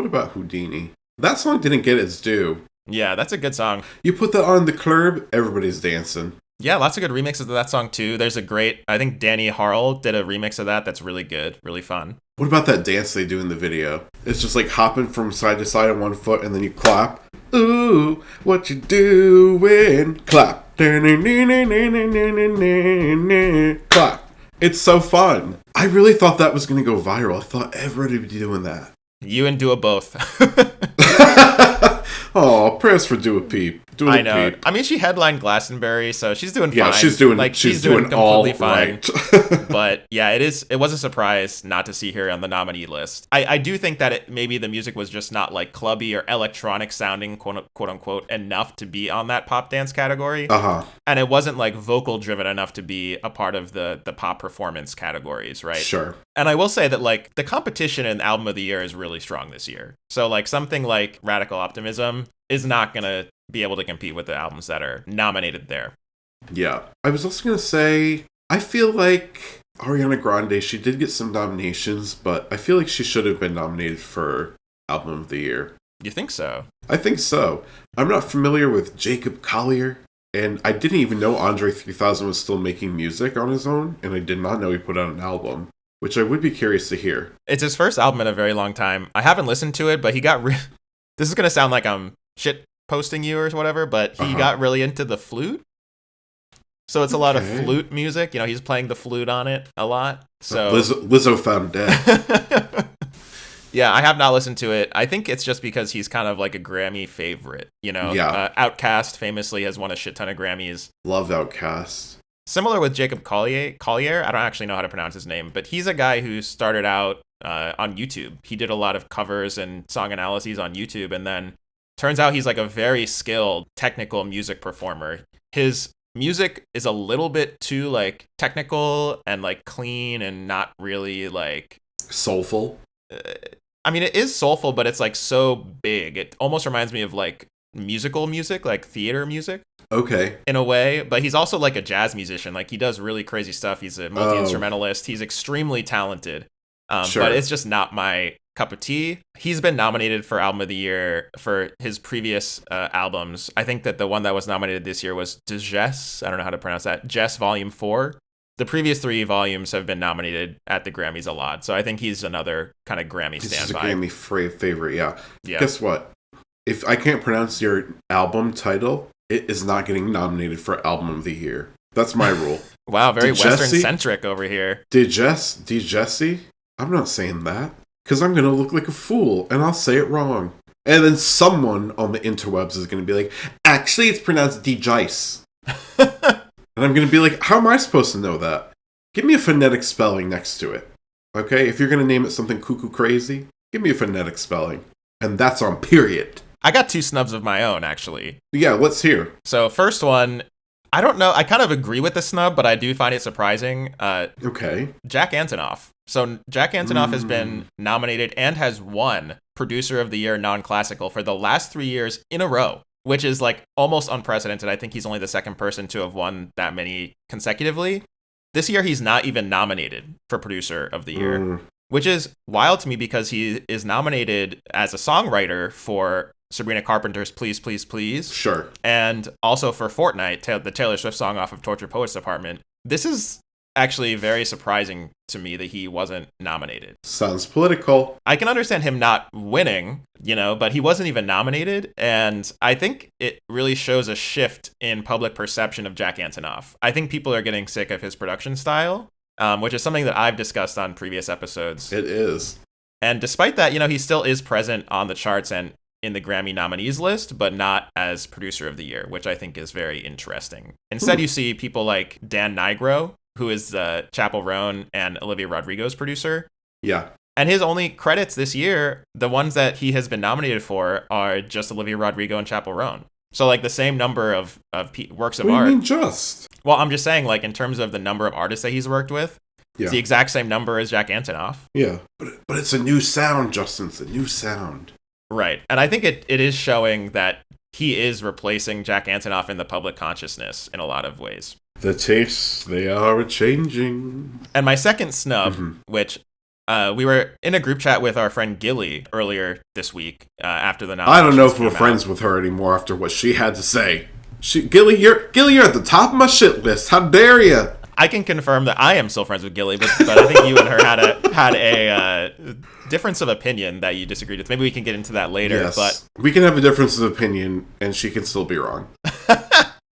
about Houdini? That song didn't get its due. Yeah, that's a good song. You put that on the club, everybody's dancing. Yeah, lots of good remixes of that song too. There's a great, I think Danny Harl did a remix of that that's really good, really fun. What about that dance they do in the video? It's just like hopping from side to side on one foot and then you clap. Ooh, what you doing? Clap. Clap. It's so fun. I really thought that was going to go viral. I thought everybody would be doing that. You and Dua both. Oh, prayers for Dua Peep. I know. Peep. I mean, she headlined Glastonbury, so she's doing fine. Yeah, she's doing completely fine. Right. But yeah, it was a surprise not to see her on the nominee list. I do think that maybe the music was just not like clubby or electronic sounding, quote unquote, enough to be on that pop dance category. And it wasn't like vocal driven enough to be a part of the pop performance categories, right? Sure. And I will say that like the competition in Album of the Year is really strong this year. So like something like Radical Optimism is not going to be able to compete with the albums that are nominated there. Yeah. I was also going to say, I feel like Ariana Grande, she did get some nominations, but I feel like she should have been nominated for Album of the Year. You think so? I think so. I'm not familiar with Jacob Collier, and I didn't even know Andre 3000 was still making music on his own, and I did not know he put out an album, which I would be curious to hear. It's his first album in a very long time. I haven't listened to it, but he got... This is going to sound like I'm shit posting you or whatever, but he got really into the flute. So it's a lot of flute music. He's playing the flute on it a lot. So Lizzo found dead. Yeah, I have not listened to it. I think it's just because he's kind of like a Grammy favorite. Yeah. Outkast famously has won a shit ton of Grammys. Love Outkast. Similar with Jacob Collier. I don't actually know how to pronounce his name, but he's a guy who started out on YouTube. He did a lot of covers and song analyses on YouTube, and then turns out he's like a very skilled technical music performer. His music is a little bit too like technical and like clean and not really like soulful. I mean, it is soulful, but it's like so big. It almost reminds me of like musical music, like theater music. Okay. In a way, but he's also like a jazz musician. Like he does really crazy stuff. He's a multi-instrumentalist. He's extremely talented. Sure. But it's just not my cup of tea. He's been nominated for Album of the Year for his previous albums. I think that the one that was nominated this year was Jess. I don't know how to pronounce that. Jess Volume 4. The previous 3 volumes have been nominated at the Grammys a lot. So I think he's another kind of Grammy standby. He's a Grammy favorite, yeah. Guess what? If I can't pronounce your album title, it is not getting nominated for Album of the Year. That's my rule. Wow, very Western-centric over here. Jesse? I'm not saying that, because I'm going to look like a fool, and I'll say it wrong. And then someone on the interwebs is going to be like, actually, it's pronounced DJice. And I'm going to be like, how am I supposed to know that? Give me a phonetic spelling next to it. Okay? If you're going to name it something cuckoo crazy, give me a phonetic spelling. And that's on period. I got 2 snubs of my own, actually. Yeah, let's hear. So, first one, I don't know. I kind of agree with the snub, but I do find it surprising. Okay. Jack Antonoff. So Jack Antonoff has been nominated and has won Producer of the Year non-classical for the last 3 years in a row, which is like almost unprecedented. I think he's only the second person to have won that many consecutively. This year, he's not even nominated for Producer of the Year, which is wild to me because he is nominated as a songwriter for Sabrina Carpenter's Please, Please, Please. Sure. And also for Fortnite, the Taylor Swift song off of Tortured Poets Department. This is actually very surprising to me that he wasn't nominated. Sounds political. I can understand him not winning, but he wasn't even nominated. And I think it really shows a shift in public perception of Jack Antonoff. I think people are getting sick of his production style, which is something that I've discussed on previous episodes. It is. And despite that, he still is present on the charts and in the Grammy nominees list, but not as Producer of the Year, which I think is very interesting. Instead, you see people like Dan Nigro, who is Chappell Roan and Olivia Rodrigo's producer. Yeah. And his only credits this year, the ones that he has been nominated for, are just Olivia Rodrigo and Chappell Roan. So, like, the same number of works of art. What do you mean just? Well, I'm just saying, like, in terms of the number of artists that he's worked with, it's the exact same number as Jack Antonoff. Yeah. But it's a new sound, Justin. It's a new sound. Right. And I think it is showing that he is replacing Jack Antonoff in the public consciousness in a lot of ways. The tastes, they are changing. And my second snub, which we were in a group chat with our friend Gilly earlier this week after the nominations. I don't know if we're friends with her anymore after what she had to say. Gilly, you're at the top of my shit list. How dare you? I can confirm that I am still friends with Gilly, but I think you and her had a difference of opinion that you disagreed with. Maybe we can get into that later. Yes. But we can have a difference of opinion, and she can still be wrong.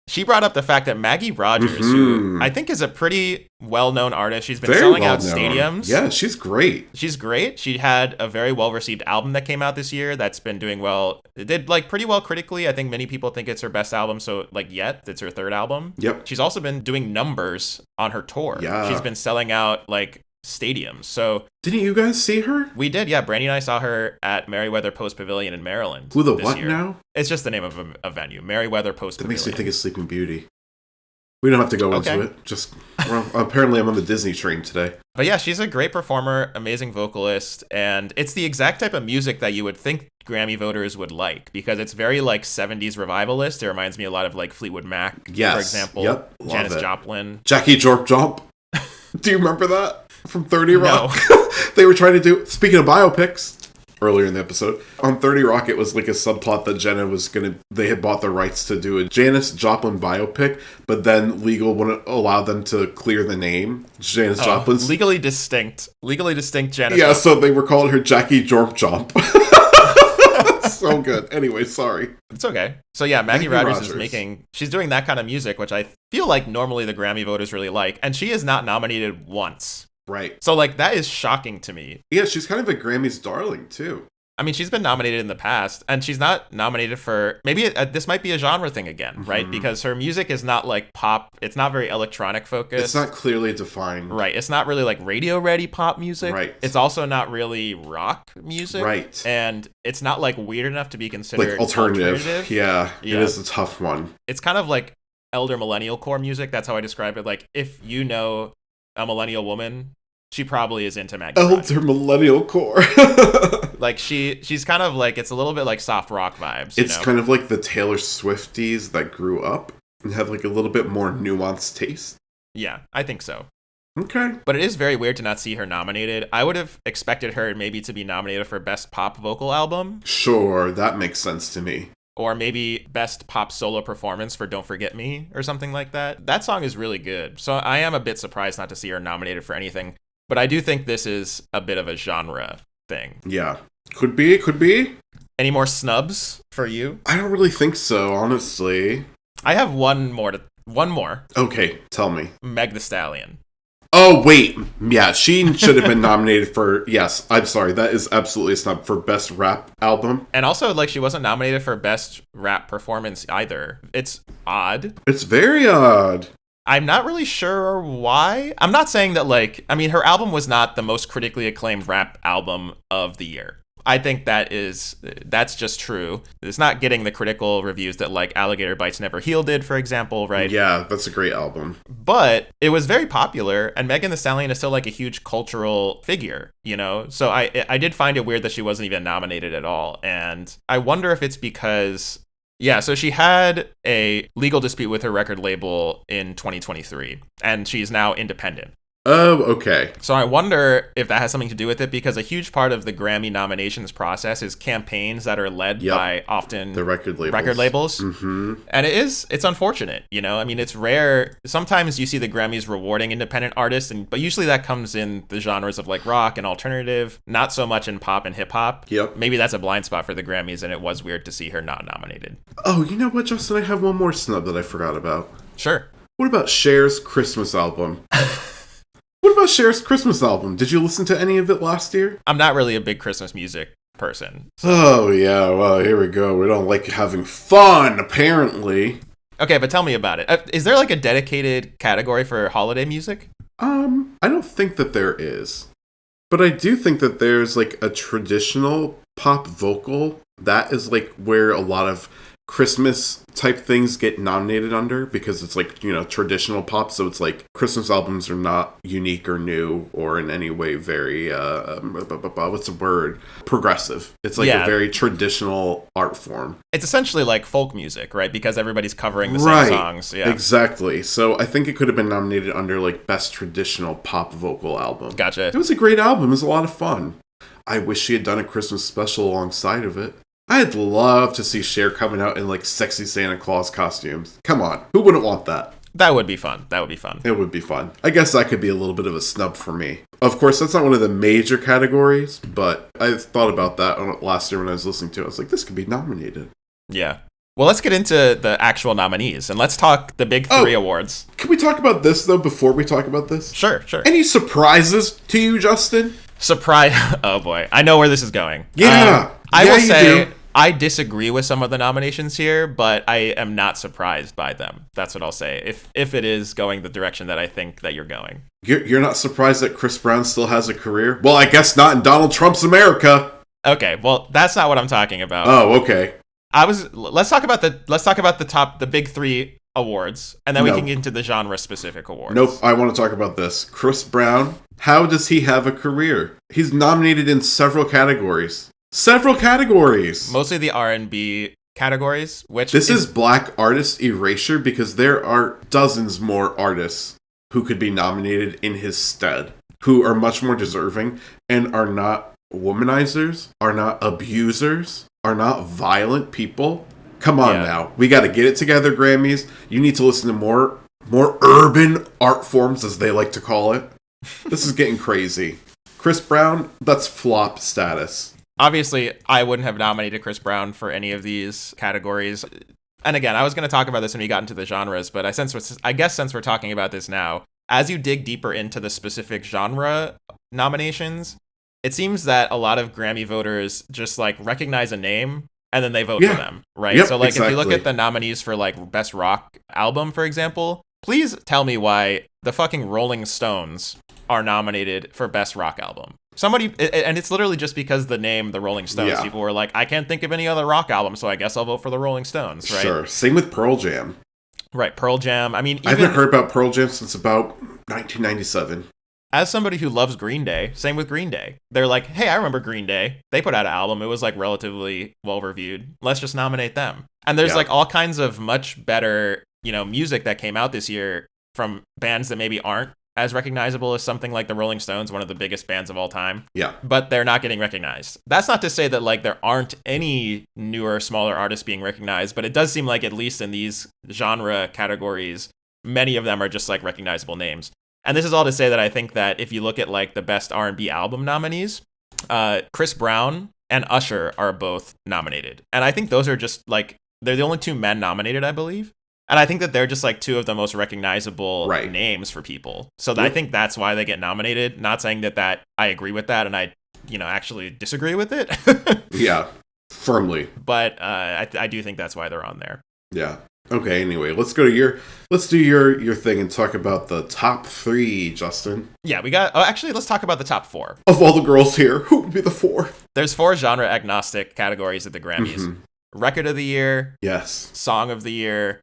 She brought up the fact that Maggie Rogers, who I think is a pretty well-known artist, she's been selling out stadiums. Yeah, she's great. She's great. She had a very well-received album that came out this year that's been doing well. It did pretty well critically. I think many people think it's her best album. So it's her third album. Yep. She's also been doing numbers on her tour. Yeah. She's been selling out stadiums. So didn't you guys see her? We did, yeah. Brandy and I saw her at Merriweather Post Pavilion in Maryland. Who the what year. Now? It's just the name of a venue, Merriweather Post Pavilion. That makes me think of Sleeping Beauty. We don't have to go into it. Just apparently I'm on the Disney train today. But yeah, she's a great performer, amazing vocalist, and it's the exact type of music that you would think Grammy voters would like because it's very 70s revivalist. It reminds me a lot of Fleetwood Mac, for example. Yep. Janis Joplin. Jackie Jorp Jump. Do you remember that? From 30 Rock? No. They were trying to do, speaking of biopics, earlier in the episode, on 30 Rock it was a subplot that they had bought the rights to do a Janis Joplin biopic, but then legal wouldn't allow them to clear the name. Janis Joplin's legally distinct Janis Joplin. So they were calling her Jackie Jorp Jump. So good. Anyway, sorry. It's okay. So yeah, Maggie Rogers she's doing that kind of music, which I feel like normally the Grammy voters really like, and she is not nominated once. Right. So that is shocking to me. Yeah, she's kind of a Grammy's darling too. I mean, she's been nominated in the past, and she's not nominated for... Maybe this might be a genre thing again, right? Because her music is not pop. It's not very electronic focused. It's not clearly defined. Right. It's not really radio-ready pop music. Right. It's also not really rock music. Right. And it's not weird enough to be considered alternative. Yeah, it is a tough one. It's kind of elder millennial core music. That's how I describe it. If you know a millennial woman... She probably is into Maggie Rogers. Elder millennial core. She's kind of it's a little bit soft rock vibes. It's kind of like the Taylor Swifties that grew up and have a little bit more nuanced taste. Yeah, I think so. Okay. But it is very weird to not see her nominated. I would have expected her maybe to be nominated for Best Pop Vocal Album. Sure, that makes sense to me. Or maybe Best Pop Solo Performance for Don't Forget Me or something like that. That song is really good. So I am a bit surprised not to see her nominated for anything. But I do think this is a bit of a genre thing. Yeah. Could be. Any more snubs for you? I don't really think so, honestly. I have one more. Okay, tell me. Meg Thee Stallion. Oh, wait. Yeah, she should have been nominated for... Yes, I'm sorry. That is absolutely a snub for Best Rap Album. And also, she wasn't nominated for Best Rap Performance either. It's odd. It's very odd. I'm not really sure why. I'm not saying that, her album was not the most critically acclaimed rap album of the year. I think that's just true. It's not getting the critical reviews that like Alligator Bites Never Heal did, for example, right? Yeah, that's a great album. But it was very popular, and Megan Thee Stallion is still like a huge cultural figure, you know? So I did find it weird that she wasn't even nominated at all. And I wonder if it's because, yeah, so she had a legal dispute with her record label in 2023, and she's now independent. Oh, okay. So I wonder if that has something to do with it, because a huge part of the Grammy nominations process is campaigns that are led by often the record labels. Mm-hmm. And it's unfortunate, you know? I mean, it's rare. Sometimes you see the Grammys rewarding independent artists, but usually that comes in the genres of like rock and alternative, not so much in pop and hip hop. Yep. Maybe that's a blind spot for the Grammys, and it was weird to see her not nominated. Oh, you know what, Justin? I have one more snub that I forgot about. Sure. What about Cher's Christmas album? What about Cher's Christmas album? Did you listen to any of it last year? I'm not really a big Christmas music person. So. Oh, yeah. Well, here we go. We don't like having fun, apparently. Okay, but tell me about it. Is there like a dedicated category for holiday music? I don't think that there is. But I do think that there's like a traditional pop vocal. That is like where a lot of Christmas type things get nominated under, because it's like, you know, traditional pop. So it's like Christmas albums are not unique or new or in any way very what's the word, progressive. It's like a very traditional art form. It's essentially like folk music, right? Because everybody's covering the same songs. Yeah, exactly. So I think it could have been nominated under like best traditional pop vocal album. Gotcha. It was a great album. It was a lot of fun. I wish she had done a Christmas special alongside of it. I'd love to see Cher coming out in like sexy Santa Claus costumes. Come on, who wouldn't want that? That would be fun. It would be fun. I guess that could be a little bit of a snub for me. Of course, that's not one of the major categories, but I thought about that last year when I was listening to it. I was like, this could be nominated. Yeah. Well, let's get into the actual nominees, and let's talk the big three awards. Can we talk about this, though, before we talk about this? Sure. Any surprises to you, Justin? Surprise. Oh, boy. I know where this is going. Yeah. I will say, I disagree with some of the nominations here, but I am not surprised by them. That's what I'll say. If it is going the direction that I think that you're going. You're not surprised that Chris Brown still has a career? Well, I guess not in Donald Trump's America. Okay, well, that's not what I'm talking about. Oh, okay. Let's talk about the big three awards, and then we can get into the genre specific awards. Nope, I want to talk about this. Chris Brown, how does he have a career? He's nominated in several categories. Mostly the R&B categories, which this is Black Artist Erasure, because there are dozens more artists who could be nominated in his stead, who are much more deserving and are not womanizers, are not abusers, are not violent people. Come on now. We got to get it together, Grammys. You need to listen to more urban art forms, as they like to call it. This is getting crazy. Chris Brown, that's flop status. Obviously, I wouldn't have nominated Chris Brown for any of these categories. And again, I was going to talk about this when we got into the genres, but I guess since we're talking about this now, as you dig deeper into the specific genre nominations, it seems that a lot of Grammy voters just like recognize a name and then they vote for them, right? Yep, so like exactly. If you look at the nominees for like Best Rock Album, for example, please tell me why the fucking Rolling Stones are nominated for Best Rock Album. Somebody, and it's literally just because the name, the Rolling Stones, people were like, I can't think of any other rock album, so I guess I'll vote for the Rolling Stones, right? Sure. Same with Pearl Jam. Right, Pearl Jam. I mean, I haven't heard about Pearl Jam since about 1997. As somebody who loves Green Day, same with Green Day. They're like, hey, I remember Green Day. They put out an album. It was like relatively well-reviewed. Let's just nominate them. And there's like all kinds of much better, you know, music that came out this year from bands that maybe aren't as recognizable as something like the Rolling Stones, one of the biggest bands of all time. Yeah. But they're not getting recognized. That's not to say that like there aren't any newer, smaller artists being recognized, but it does seem like at least in these genre categories, many of them are just like recognizable names. And this is all to say that I think that if you look at like the best R&B album nominees, Chris Brown and Usher are both nominated. And I think those are just like, they're the only two men nominated, I believe. And I think that they're just like two of the most recognizable names for people. So I think that's why they get nominated. Not saying that I agree with that and I, you know, actually disagree with it. Yeah, firmly. But I do think that's why they're on there. Yeah. Okay, anyway, let's do your thing and talk about the top 3, Justin. Yeah, actually, let's talk about the top 4. Of all the girls here, who would be the 4? There's 4 genre agnostic categories at the Grammys. Mm-hmm. Record of the Year. Yes. Song of the Year.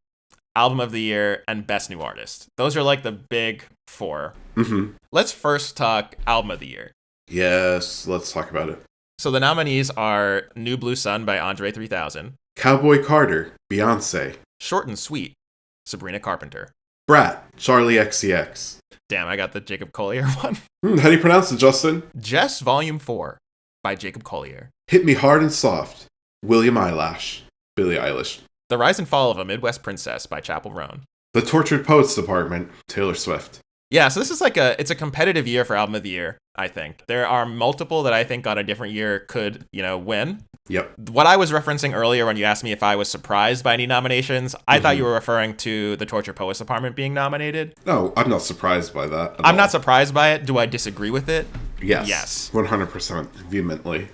Album of the Year. And Best New Artist. Those are like the big 4. Mm-hmm. Let's first talk Album of the Year. Yes, let's talk about it. So the nominees are New Blue Sun by Andre 3000. Cowboy Carter, Beyoncé. Short and Sweet, Sabrina Carpenter. Brat, Charli XCX. Damn, I got the Jacob Collier one. How do you pronounce it, Justin? Jess Volume 4 by Jacob Collier. Hit Me Hard and Soft, William Eyelash, Billie Eilish. The Rise and Fall of a Midwest Princess by Chappell Roan. The Tortured Poets Department, Taylor Swift. Yeah, so this is it's a competitive year for Album of the Year, I think. There are multiple that I think on a different year could, win. Yep. What I was referencing earlier when you asked me if I was surprised by any nominations, I thought you were referring to the Tortured Poets Department being nominated. No, I'm not surprised by that. I'm not surprised by it. Do I disagree with it? Yes. Yes. 100% vehemently.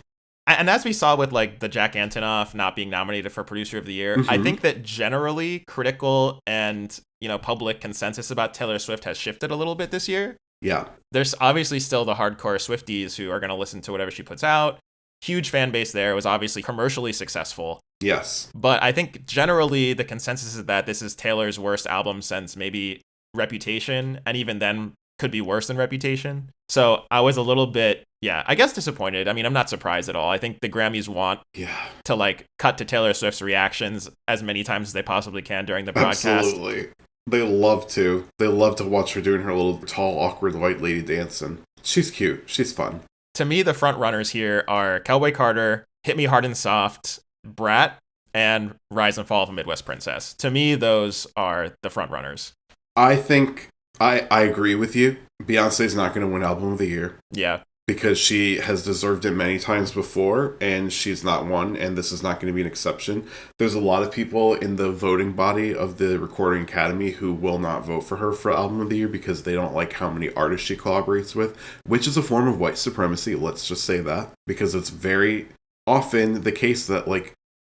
And as we saw with the Jack Antonoff not being nominated for Producer of the Year, I think that generally critical and public consensus about Taylor Swift has shifted a little bit this year. Yeah. There's obviously still the hardcore Swifties who are going to listen to whatever she puts out. Huge fan base there. It was obviously commercially successful. Yes. But I think generally the consensus is that this is Taylor's worst album since maybe Reputation, and even then could be worse than Reputation. So I was a little bit, I guess disappointed. I mean, I'm not surprised at all. I think the Grammys want to cut to Taylor Swift's reactions as many times as they possibly can during the broadcast. Absolutely. They love to. They love to watch her doing her little tall, awkward white lady dancing. She's cute. She's fun. To me, the front runners here are Cowboy Carter, Hit Me Hard and Soft, Brat, and Rise and Fall of a Midwest Princess. To me, those are the front runners. I think I agree with you. Beyonce's not going to win Album of the Year. Yeah. Because she has deserved it many times before, and she's not won, and this is not going to be an exception. There's a lot of people in the voting body of the Recording Academy who will not vote for her for Album of the Year because they don't like how many artists she collaborates with, which is a form of white supremacy, let's just say that, because it's very often the case that,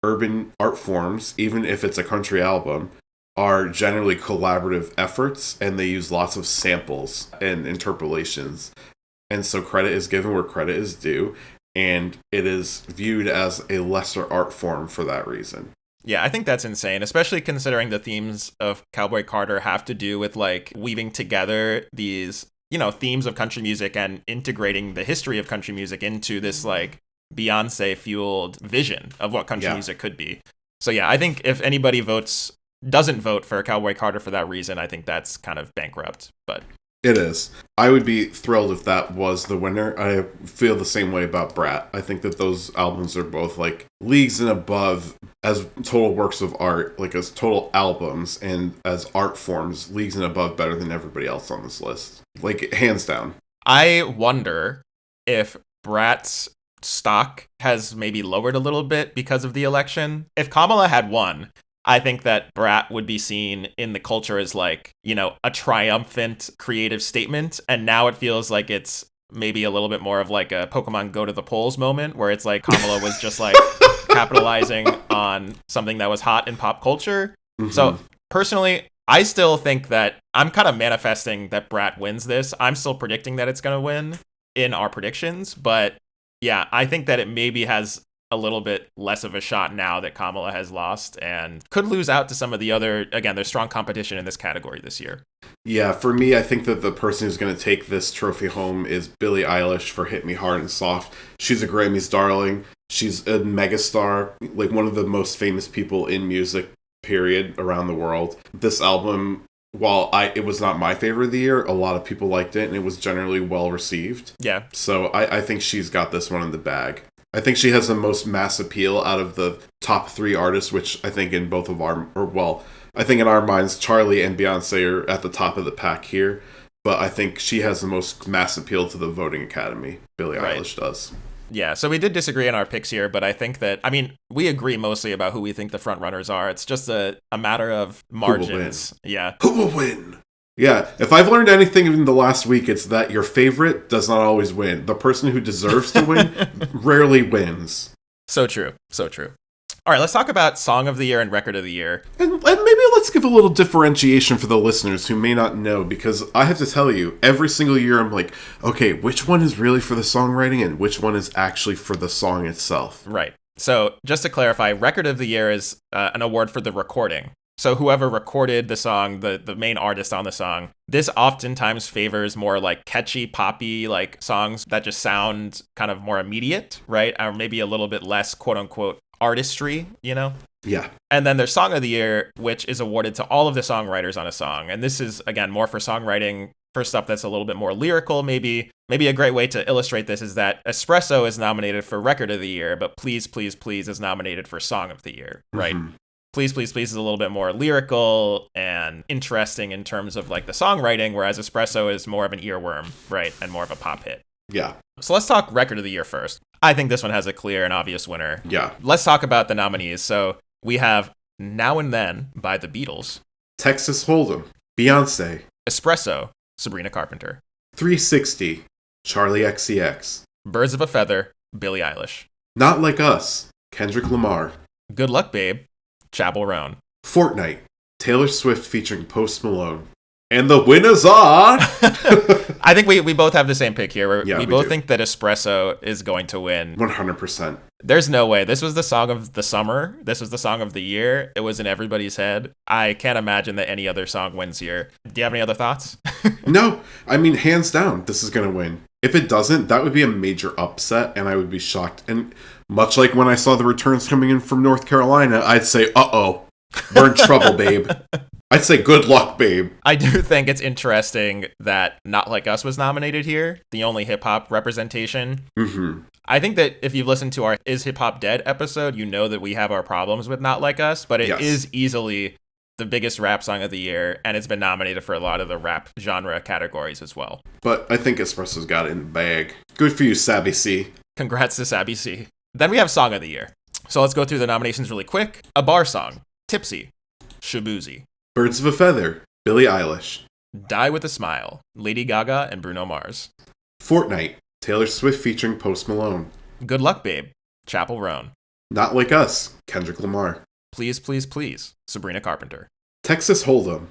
urban art forms, even if it's a country album, are generally collaborative efforts, and they use lots of samples and interpolations. And so credit is given where credit is due, and it is viewed as a lesser art form for that reason. Yeah, I think that's insane, especially considering the themes of Cowboy Carter have to do with weaving together these, themes of country music and integrating the history of country music into this Beyonce-fueled vision of what country music could be. So yeah, I think if anybody doesn't vote for Cowboy Carter for that reason, I think that's kind of bankrupt, but... It is. I would be thrilled if that was the winner. I feel the same way about Brat. I think that those albums are both leagues and above as total works of art, as total albums and as art forms, leagues and above better than everybody else on this list. Hands down. I wonder if Brat's stock has maybe lowered a little bit because of the election. If Kamala had won, I think that Brat would be seen in the culture as a triumphant creative statement. And now it feels like it's maybe a little bit more of a Pokemon Go to the polls moment where it's Kamala was just capitalizing on something that was hot in pop culture. Mm-hmm. So personally, I still think that I'm kind of manifesting that Brat wins this. I'm still predicting that it's going to win in our predictions. But yeah, I think that it maybe has a little bit less of a shot now that Kamala has lost and could lose out to some of the other, again, there's strong competition in this category this year. Yeah, for me, I think that the person who's going to take this trophy home is Billie Eilish for Hit Me Hard and Soft. She's a Grammys darling. She's a megastar, one of the most famous people in music, period, around the world. This album, while it was not my favorite of the year, a lot of people liked it and it was generally well received. Yeah. So I think she's got this one in the bag. I think she has the most mass appeal out of the top 3 artists, which I think in both of I think in our minds, Charli and Beyoncé are at the top of the pack here. But I think she has the most mass appeal to the voting academy. Billie Eilish does. Yeah, so we did disagree on our picks here, but I think that, we agree mostly about who we think the front runners are. It's just a matter of margins. Who will win? Yeah, if I've learned anything in the last week, it's that your favorite does not always win. The person who deserves to win rarely wins. So true. So true. All right, let's talk about Song of the Year and Record of the Year. And maybe let's give a little differentiation for the listeners who may not know, because I have to tell you, every single year I'm like, okay, which one is really for the songwriting and which one is actually for the song itself? Right. So just to clarify, Record of the Year is an award for the recording. So whoever recorded the song, the main artist on the song, this oftentimes favors more like catchy, poppy, like songs that just sound kind of more immediate, right? Or maybe a little bit less, quote unquote, artistry, you know? Yeah. And then there's Song of the Year, which is awarded to all of the songwriters on a song. And this is, again, more for songwriting, for stuff that's a little bit more lyrical, maybe. Maybe a great way to illustrate this is that Espresso is nominated for Record of the Year, but Please, Please, Please is nominated for Song of the Year, right? Mm-hmm. Please, Please, Please is a little bit more lyrical and interesting in terms of like the songwriting, whereas Espresso is more of an earworm, right? And more of a pop hit. Yeah. So let's talk Record of the Year first. I think this one has a clear and obvious winner. Yeah. Let's talk about the nominees. So we have Now and Then by the Beatles. Texas Hold'em, Beyoncé. Espresso, Sabrina Carpenter. 360, Charli XCX. Birds of a Feather, Billie Eilish. Not Like Us, Kendrick Lamar. Good Luck Babe, Chapel Roan. Fortnite, Taylor Swift featuring Post Malone. And the winners are... I think we both have the same pick here. Yeah, we both think that Espresso is going to win. 100%. There's no way. This was the song of the summer. This was the song of the year. It was in everybody's head. I can't imagine that any other song wins here. Do you have any other thoughts? No. I mean, hands down, this is going to win. If it doesn't, that would be a major upset, and I would be shocked. And much like when I saw the returns coming in from North Carolina, I'd say, uh-oh, we're in trouble, babe. I'd say good luck, babe. I do think it's interesting that Not Like Us was nominated here, the only hip-hop representation. Mm-hmm. I think that if you've listened to our Is Hip Hop Dead episode, you know that we have our problems with Not Like Us, but it is easily the biggest rap song of the year, and it's been nominated for a lot of the rap genre categories as well. But I think Espresso's got it in the bag. Good for you, Sabby C. Congrats to Sabby C. Then we have Song of the Year. So let's go through the nominations really quick. A bar song, Tipsy, Shabuzi. Birds of a Feather, Billie Eilish. Die with a Smile, Lady Gaga and Bruno Mars. Fortnite, Taylor Swift featuring Post Malone. Good Luck Babe, Chapel Roan. Not Like Us, Kendrick Lamar. Please, Please, Please, Sabrina Carpenter. Texas Hold'em,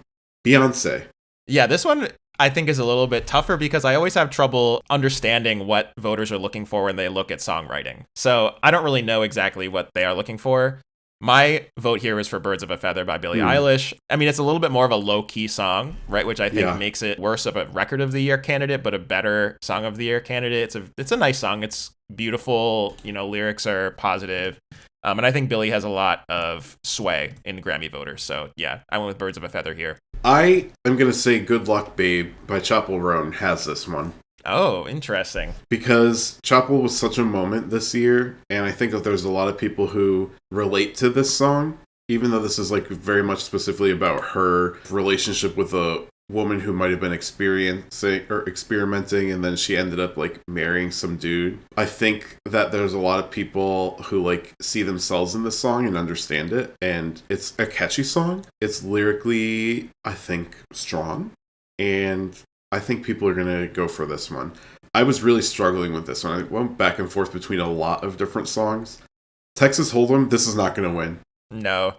Beyoncé. Yeah, this one I think is a little bit tougher because I always have trouble understanding what voters are looking for when they look at songwriting. So I don't really know exactly what they are looking for. My vote here is for Birds of a Feather by Billie Eilish. I mean, it's a little bit more of a low-key song, right? Which I think makes it worse of a Record of the Year candidate, but a better Song of the Year candidate. It's a nice song. It's beautiful. You know, lyrics are positive. And I think Billie has a lot of sway in Grammy voters. So, yeah, I went with Birds of a Feather here. I am going to say Good Luck Babe by Chapel Roan has this one. Oh, interesting. Because Chapel was such a moment this year, and I think that there's a lot of people who relate to this song, even though this is like very much specifically about her relationship with a woman who might have been experiencing or experimenting, and then she ended up like marrying some dude. I think that there's a lot of people who like see themselves in this song and understand it, and it's a catchy song. It's lyrically, I think, strong, and I think people are going to go for this one. I was really struggling with this one. I went back and forth between a lot of different songs. Texas Hold'em, this is not going to win. No.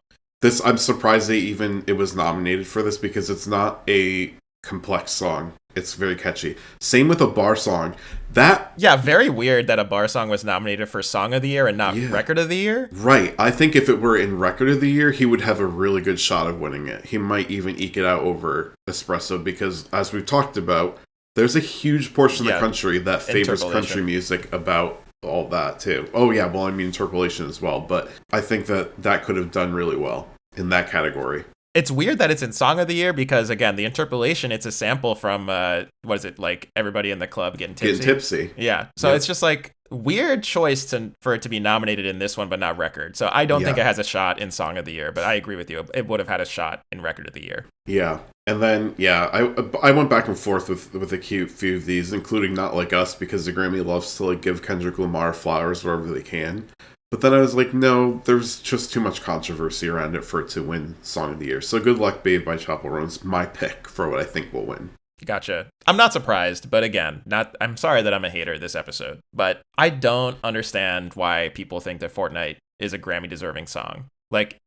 I'm surprised it was nominated for this because it's not a complex song. It's very catchy. Same with a bar song. Yeah, very weird that a bar song was nominated for Song of the Year and not Record of the Year. Right. I think if it were in Record of the Year, he would have a really good shot of winning it. He might even eke it out over Espresso because, as we've talked about, there's a huge portion of the country that favors country music about all that too. Oh yeah, well I mean interpolation as well, but I think that could have done really well in that category. It's weird that it's in Song of the Year because, again, the interpolation, it's a sample from, what is it, like Everybody in the Club Getting Tipsy? Yeah. So it's just like weird choice for it to be nominated in this one, but not Record. So I don't think it has a shot in Song of the Year, but I agree with you. It would have had a shot in Record of the Year. Yeah. And then, I went back and forth with a few of these, including Not Like Us, because the Grammy loves to like give Kendrick Lamar flowers wherever they can. But then I was like, no, there's just too much controversy around it for it to win Song of the Year. So Good Luck Babe by Chapel Roan's my pick for what I think will win. Gotcha. I'm not surprised, but again, I'm sorry that I'm a hater this episode, but I don't understand why people think that Fortnite is a Grammy deserving song. Like,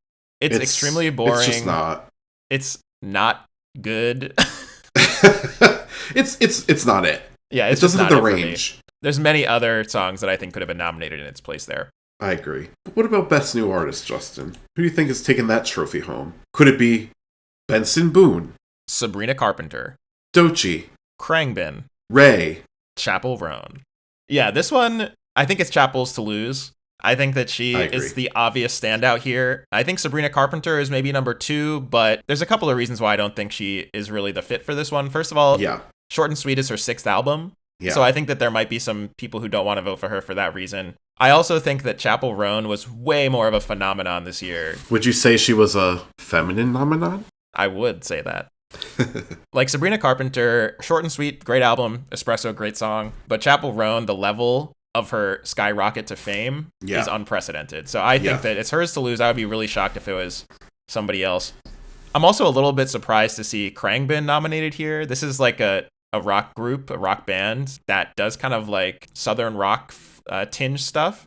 it's extremely boring. It's just not. It's not good. It's not it. Yeah, it doesn't have the range. There's many other songs that I think could have been nominated in its place there. I agree. But what about Best New Artist, Justin? Who do you think is taking that trophy home? Could it be Benson Boone, Sabrina Carpenter, Doechii, Khruangbin, Ray, Chappell Roan? Yeah, this one, I think it's Chappell's to lose. I think that she is the obvious standout here. I think Sabrina Carpenter is maybe number 2, but there's a couple of reasons why I don't think she is really the fit for this one. First of all, Short and Sweet is her 6th album. Yeah. So I think that there might be some people who don't want to vote for her for that reason. I also think that Chappell Roan was way more of a phenomenon this year. Would you say she was a feminine phenomenon? I would say that. Like Sabrina Carpenter, Short and Sweet, great album. Espresso, great song. But Chappell Roan, the level of her skyrocket to fame is unprecedented. So I think that it's hers to lose. I would be really shocked if it was somebody else. I'm also a little bit surprised to see Khruangbin nominated here. This is like a rock group, a rock band that does kind of like southern rock tinge stuff.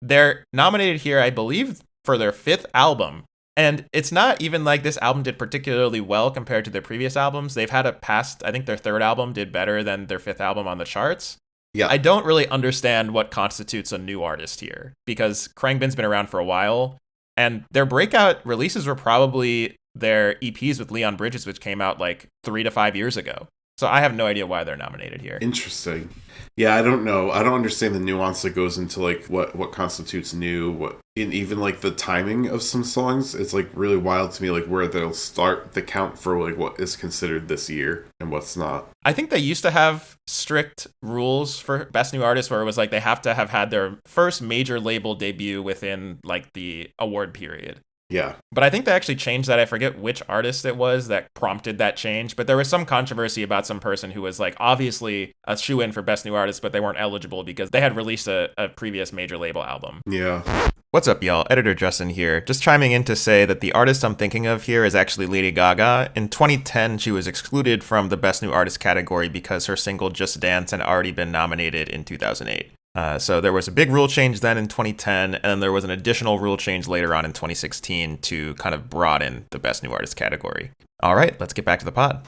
They're nominated here, I believe, for their 5th album. And it's not even like this album did particularly well compared to their previous albums. They've had a past, I think their 3rd album did better than their 5th album on the charts. Yeah. I don't really understand what constitutes a new artist here, because Khruangbin's been around for a while, and their breakout releases were probably their EPs with Leon Bridges, which came out like 3 to 5 years ago. So I have no idea why they're nominated here. Interesting. Yeah, I don't know. I don't understand the nuance that goes into like what constitutes new, even like the timing of some songs. It's like really wild to me, like where they'll start the count for like what is considered this year and what's not. I think they used to have strict rules for Best New Artist where it was like they have to have had their first major label debut within like the award period. Yeah. But I think they actually changed that. I forget which artist it was that prompted that change, but there was some controversy about some person who was like obviously a shoe-in for Best New Artist, but they weren't eligible because they had released a previous major label album. Yeah. What's up, y'all? Editor Justin here. Just chiming in to say that the artist I'm thinking of here is actually Lady Gaga. In 2010, she was excluded from the Best New Artist category because her single Just Dance had already been nominated in 2008. So there was a big rule change then in 2010, and then there was an additional rule change later on in 2016 to kind of broaden the Best New Artist category. All right, let's get back to the pod.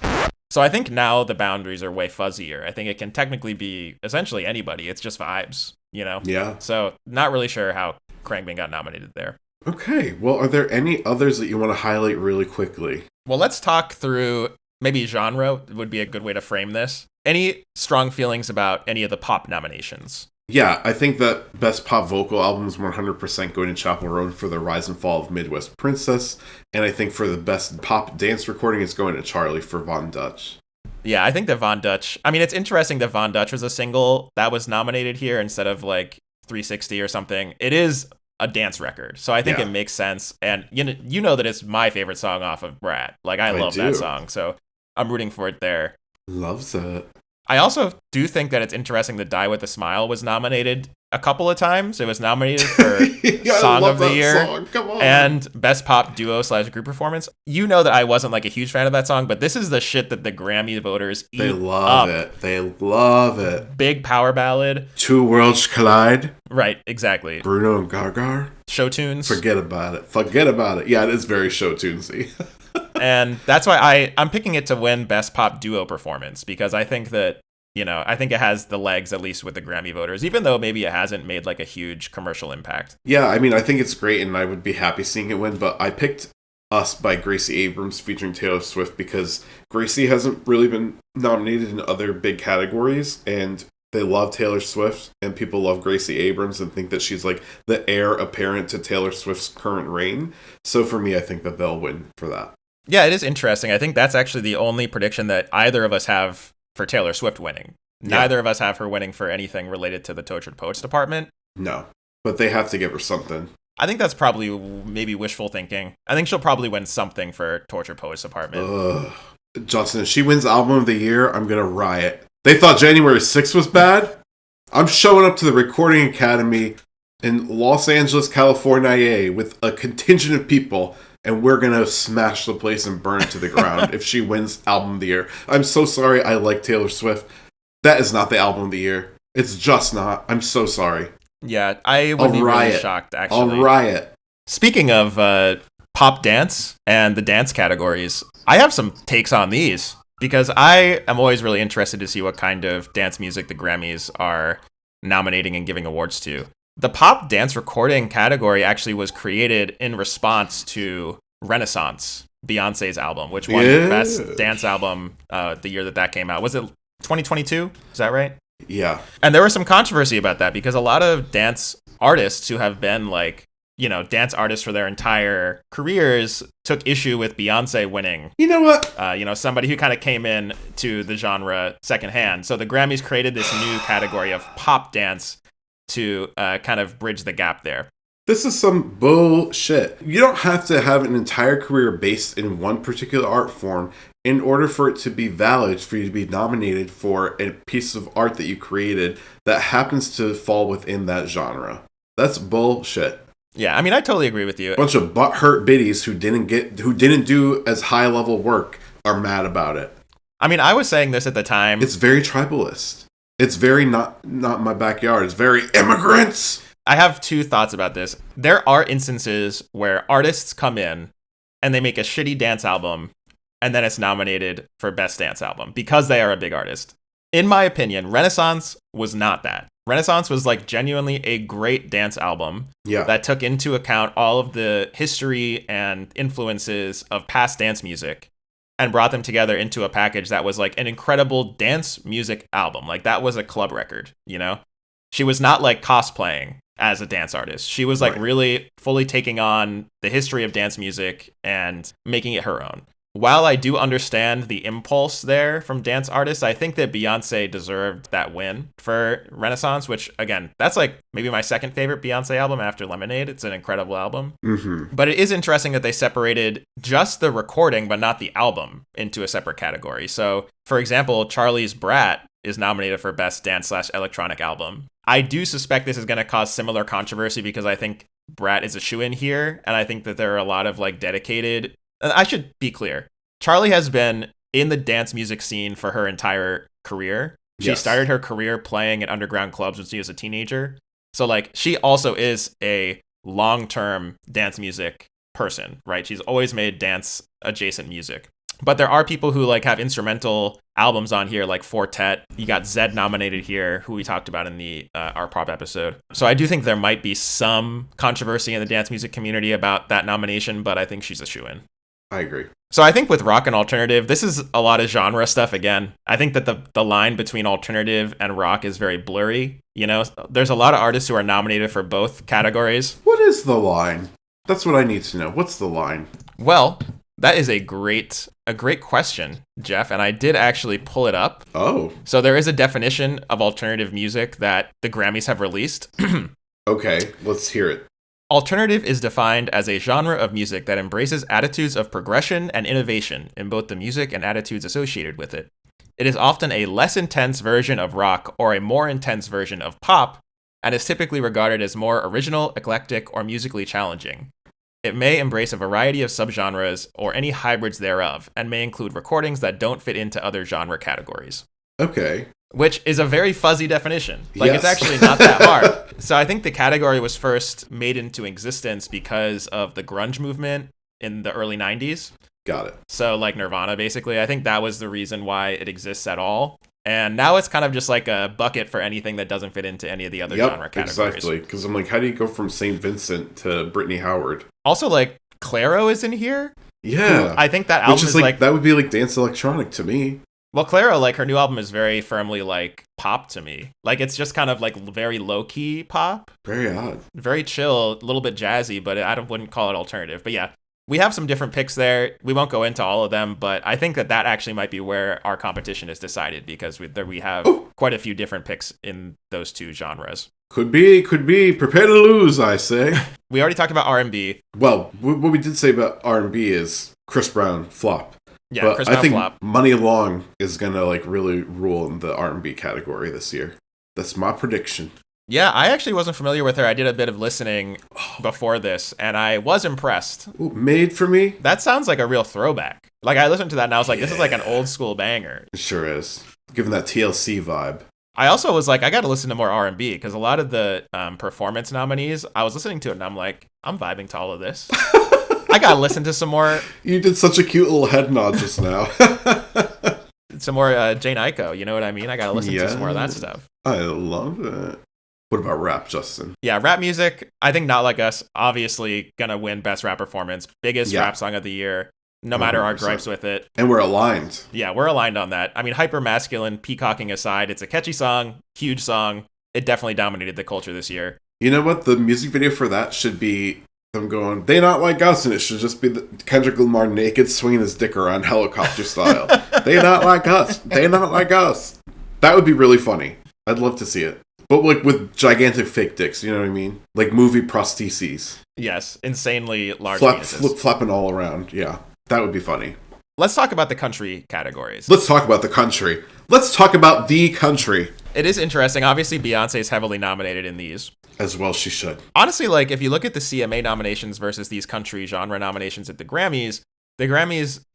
So I think now the boundaries are way fuzzier. I think it can technically be essentially anybody. It's just vibes, you know? Yeah. So not really sure how Khruangbin got nominated there. Okay, well, are there any others that you want to highlight really quickly? Well, let's talk through maybe genre would be a good way to frame this. Any strong feelings about any of the pop nominations? Yeah, I think that Best Pop Vocal Album is 100% going to Chappell Roan for The Rise and Fall of Midwest Princess. And I think for the Best Pop Dance Recording, it's going to Charli for Von Dutch. Yeah, I think that Von Dutch... I mean, it's interesting that Von Dutch was a single that was nominated here instead of, like, 360 or something. It is a dance record, so I think it makes sense. And you know that it's my favorite song off of Brat. Like, I love that song, so I'm rooting for it there. Loves it. I also do think that it's interesting that Die With a Smile was nominated a couple of times. It was nominated for Song of the Year and Best Pop Duo / Group Performance. You know that I wasn't like a huge fan of that song, but this is the shit that the Grammy voters eat They love it. They love it. Big power ballad. Two Worlds Collide. Right, exactly. Bruno and Gaga. Show tunes. Forget about it. Yeah, it is very show tunesy. And that's why I'm picking it to win Best Pop Duo Performance, because I think that, I think it has the legs, at least with the Grammy voters, even though maybe it hasn't made like a huge commercial impact. Yeah, I mean, I think it's great, and I would be happy seeing it win, but I picked Us by Gracie Abrams featuring Taylor Swift because Gracie hasn't really been nominated in other big categories, and they love Taylor Swift, and people love Gracie Abrams and think that she's like the heir apparent to Taylor Swift's current reign. So for me, I think that they'll win for that. Yeah, it is interesting. I think that's actually the only prediction that either of us have for Taylor Swift winning. Neither of us have her winning for anything related to the Tortured Poets Department. No, but they have to give her something. I think that's probably maybe wishful thinking. I think she'll probably win something for Tortured Poets Department. Justin, if she wins Album of the Year, I'm going to riot. They thought January 6th was bad? I'm showing up to the Recording Academy in Los Angeles, California with a contingent of people, and we're going to smash the place and burn it to the ground if she wins Album of the Year. I'm so sorry. I like Taylor Swift. That is not the Album of the Year. It's just not. I'm so sorry. Yeah, I would be really shocked, actually. I'll riot. Speaking of pop dance and the dance categories, I have some takes on these because I am always really interested to see what kind of dance music the Grammys are nominating and giving awards to. The pop dance recording category actually was created in response to Renaissance, Beyoncé's album, which won Best Dance Album the year that came out. Was it 2022? Is that right? Yeah. And there was some controversy about that because a lot of dance artists who have been like, dance artists for their entire careers took issue with Beyoncé winning. You know what? Somebody who kind of came in to the genre secondhand. So the Grammys created this new category of pop dance to kind of bridge the gap there. This is some bullshit. You don't have to have an entire career based in one particular art form in order for it to be valid for you to be nominated for a piece of art that you created that happens to fall within that genre. That's bullshit. Yeah, I mean, I totally agree with you. A bunch of butthurt biddies who didn't do as high level work are mad about it. I mean, I was saying this at the time. It's very tribalist. It's very not my backyard. It's very immigrants. I have two thoughts about this. There are instances where artists come in and they make a shitty dance album and then it's nominated for Best Dance Album because they are a big artist. In my opinion, Renaissance was not that. Renaissance was like genuinely a great dance album that took into account all of the history and influences of past dance music and brought them together into a package that was like an incredible dance music album. Like that was a club record, She was not like cosplaying as a dance artist. She was like really fully taking on the history of dance music and making it her own. While I do understand the impulse there from dance artists, I think that Beyoncé deserved that win for Renaissance, which, again, that's like maybe my second favorite Beyoncé album after Lemonade. It's an incredible album. Mm-hmm. But it is interesting that they separated just the recording, but not the album, into a separate category. So, for example, Charli's Brat is nominated for Best Dance/Electronic Album. I do suspect this is going to cause similar controversy because I think Brat is a shoo-in here, and I think that there are a lot of like dedicated... I should be clear. Charli has been in the dance music scene for her entire career. She started her career playing at underground clubs when she was a teenager. So like she also is a long-term dance music person, right? She's always made dance adjacent music. But there are people who like have instrumental albums on here, like Fortet. You got Zed nominated here, who we talked about in the Art Pop episode. So I do think there might be some controversy in the dance music community about that nomination, but I think she's a shoo-in. I agree. So I think with rock and alternative, this is a lot of genre stuff again. I think that the line between alternative and rock is very blurry. There's a lot of artists who are nominated for both categories. What is the line? That's what I need to know. What's the line? Well, that is a great question, Geoff, and I did actually pull it up. Oh. So there is a definition of alternative music that the Grammys have released. Okay, let's hear it. Alternative is defined as a genre of music that embraces attitudes of progression and innovation in both the music and attitudes associated with it. It is often a less intense version of rock or a more intense version of pop, and is typically regarded as more original, eclectic, or musically challenging. It may embrace a variety of subgenres or any hybrids thereof, and may include recordings that don't fit into other genre categories. Okay. Which is a very fuzzy definition. Like, yes. It's actually not that hard. So I think the category was first made into existence because of the grunge movement in the early 90s. Got it. So like Nirvana, basically. I think that was the reason why it exists at all. And now it's kind of just like a bucket for anything that doesn't fit into any of the other genre categories. Exactly. Because I'm like, how do you go from St. Vincent to Brittany Howard? Also, like, Clairo is in here. Yeah. I think that album Which is like that would be like dance electronic to me. Well, Clairo, like, her new album is very firmly, like, pop to me. Like, it's just kind of, like, very low-key pop. Very odd. Very chill, a little bit jazzy, but wouldn't call it alternative. But yeah, we have some different picks there. We won't go into all of them, but I think that actually might be where our competition is decided, because we have quite a few different picks in those two genres. Could be. Prepare to lose, I say. We already talked about R&B. Well, what we did say about R&B is Chris Brown, flop. Yeah, but Chris Brown, I think flop. Money Long is gonna like really rule in the R&B category this year. That's my prediction. Yeah, I actually wasn't familiar with her. I did a bit of listening before this, and I was impressed. Ooh, Made for Me? That sounds like a real throwback. Like, I listened to that and I was like, this is like an old school banger. It sure is. Giving that TLC vibe. I also was like, I got to listen to more R&B because a lot of the performance nominees, I was listening to it and I'm like, I'm vibing to all of this. I got to listen to some more. You did such a cute little head nod just now. Some more Jane Aiko, you know what I mean? I got to listen to some more of that stuff. I love it. What about rap, Justin? Yeah, rap music, I think Not Like Us, obviously going to win Best Rap Performance. Biggest rap song of the year, no matter 100%. Our gripes with it. And we're aligned. Yeah, we're aligned on that. I mean, hyper masculine, peacocking aside, it's a catchy song, huge song. It definitely dominated the culture this year. You know what? The music video for that should be them going, "They Not Like Us," and it should just be Kendrick Lamar naked swinging his dick around helicopter style. They not like us. They not like us. That would be really funny. I'd love to see it. But like with gigantic fake dicks, you know what I mean? Like movie prostheses. Yes, insanely large penises. Flapping all around. Yeah, that would be funny. Let's talk about the country categories. Let's talk about the country. Let's talk about the country. It is interesting. Obviously, Beyoncé is heavily nominated in these. As well she should. Honestly, like if you look at the CMA nominations versus these country genre nominations at the Grammys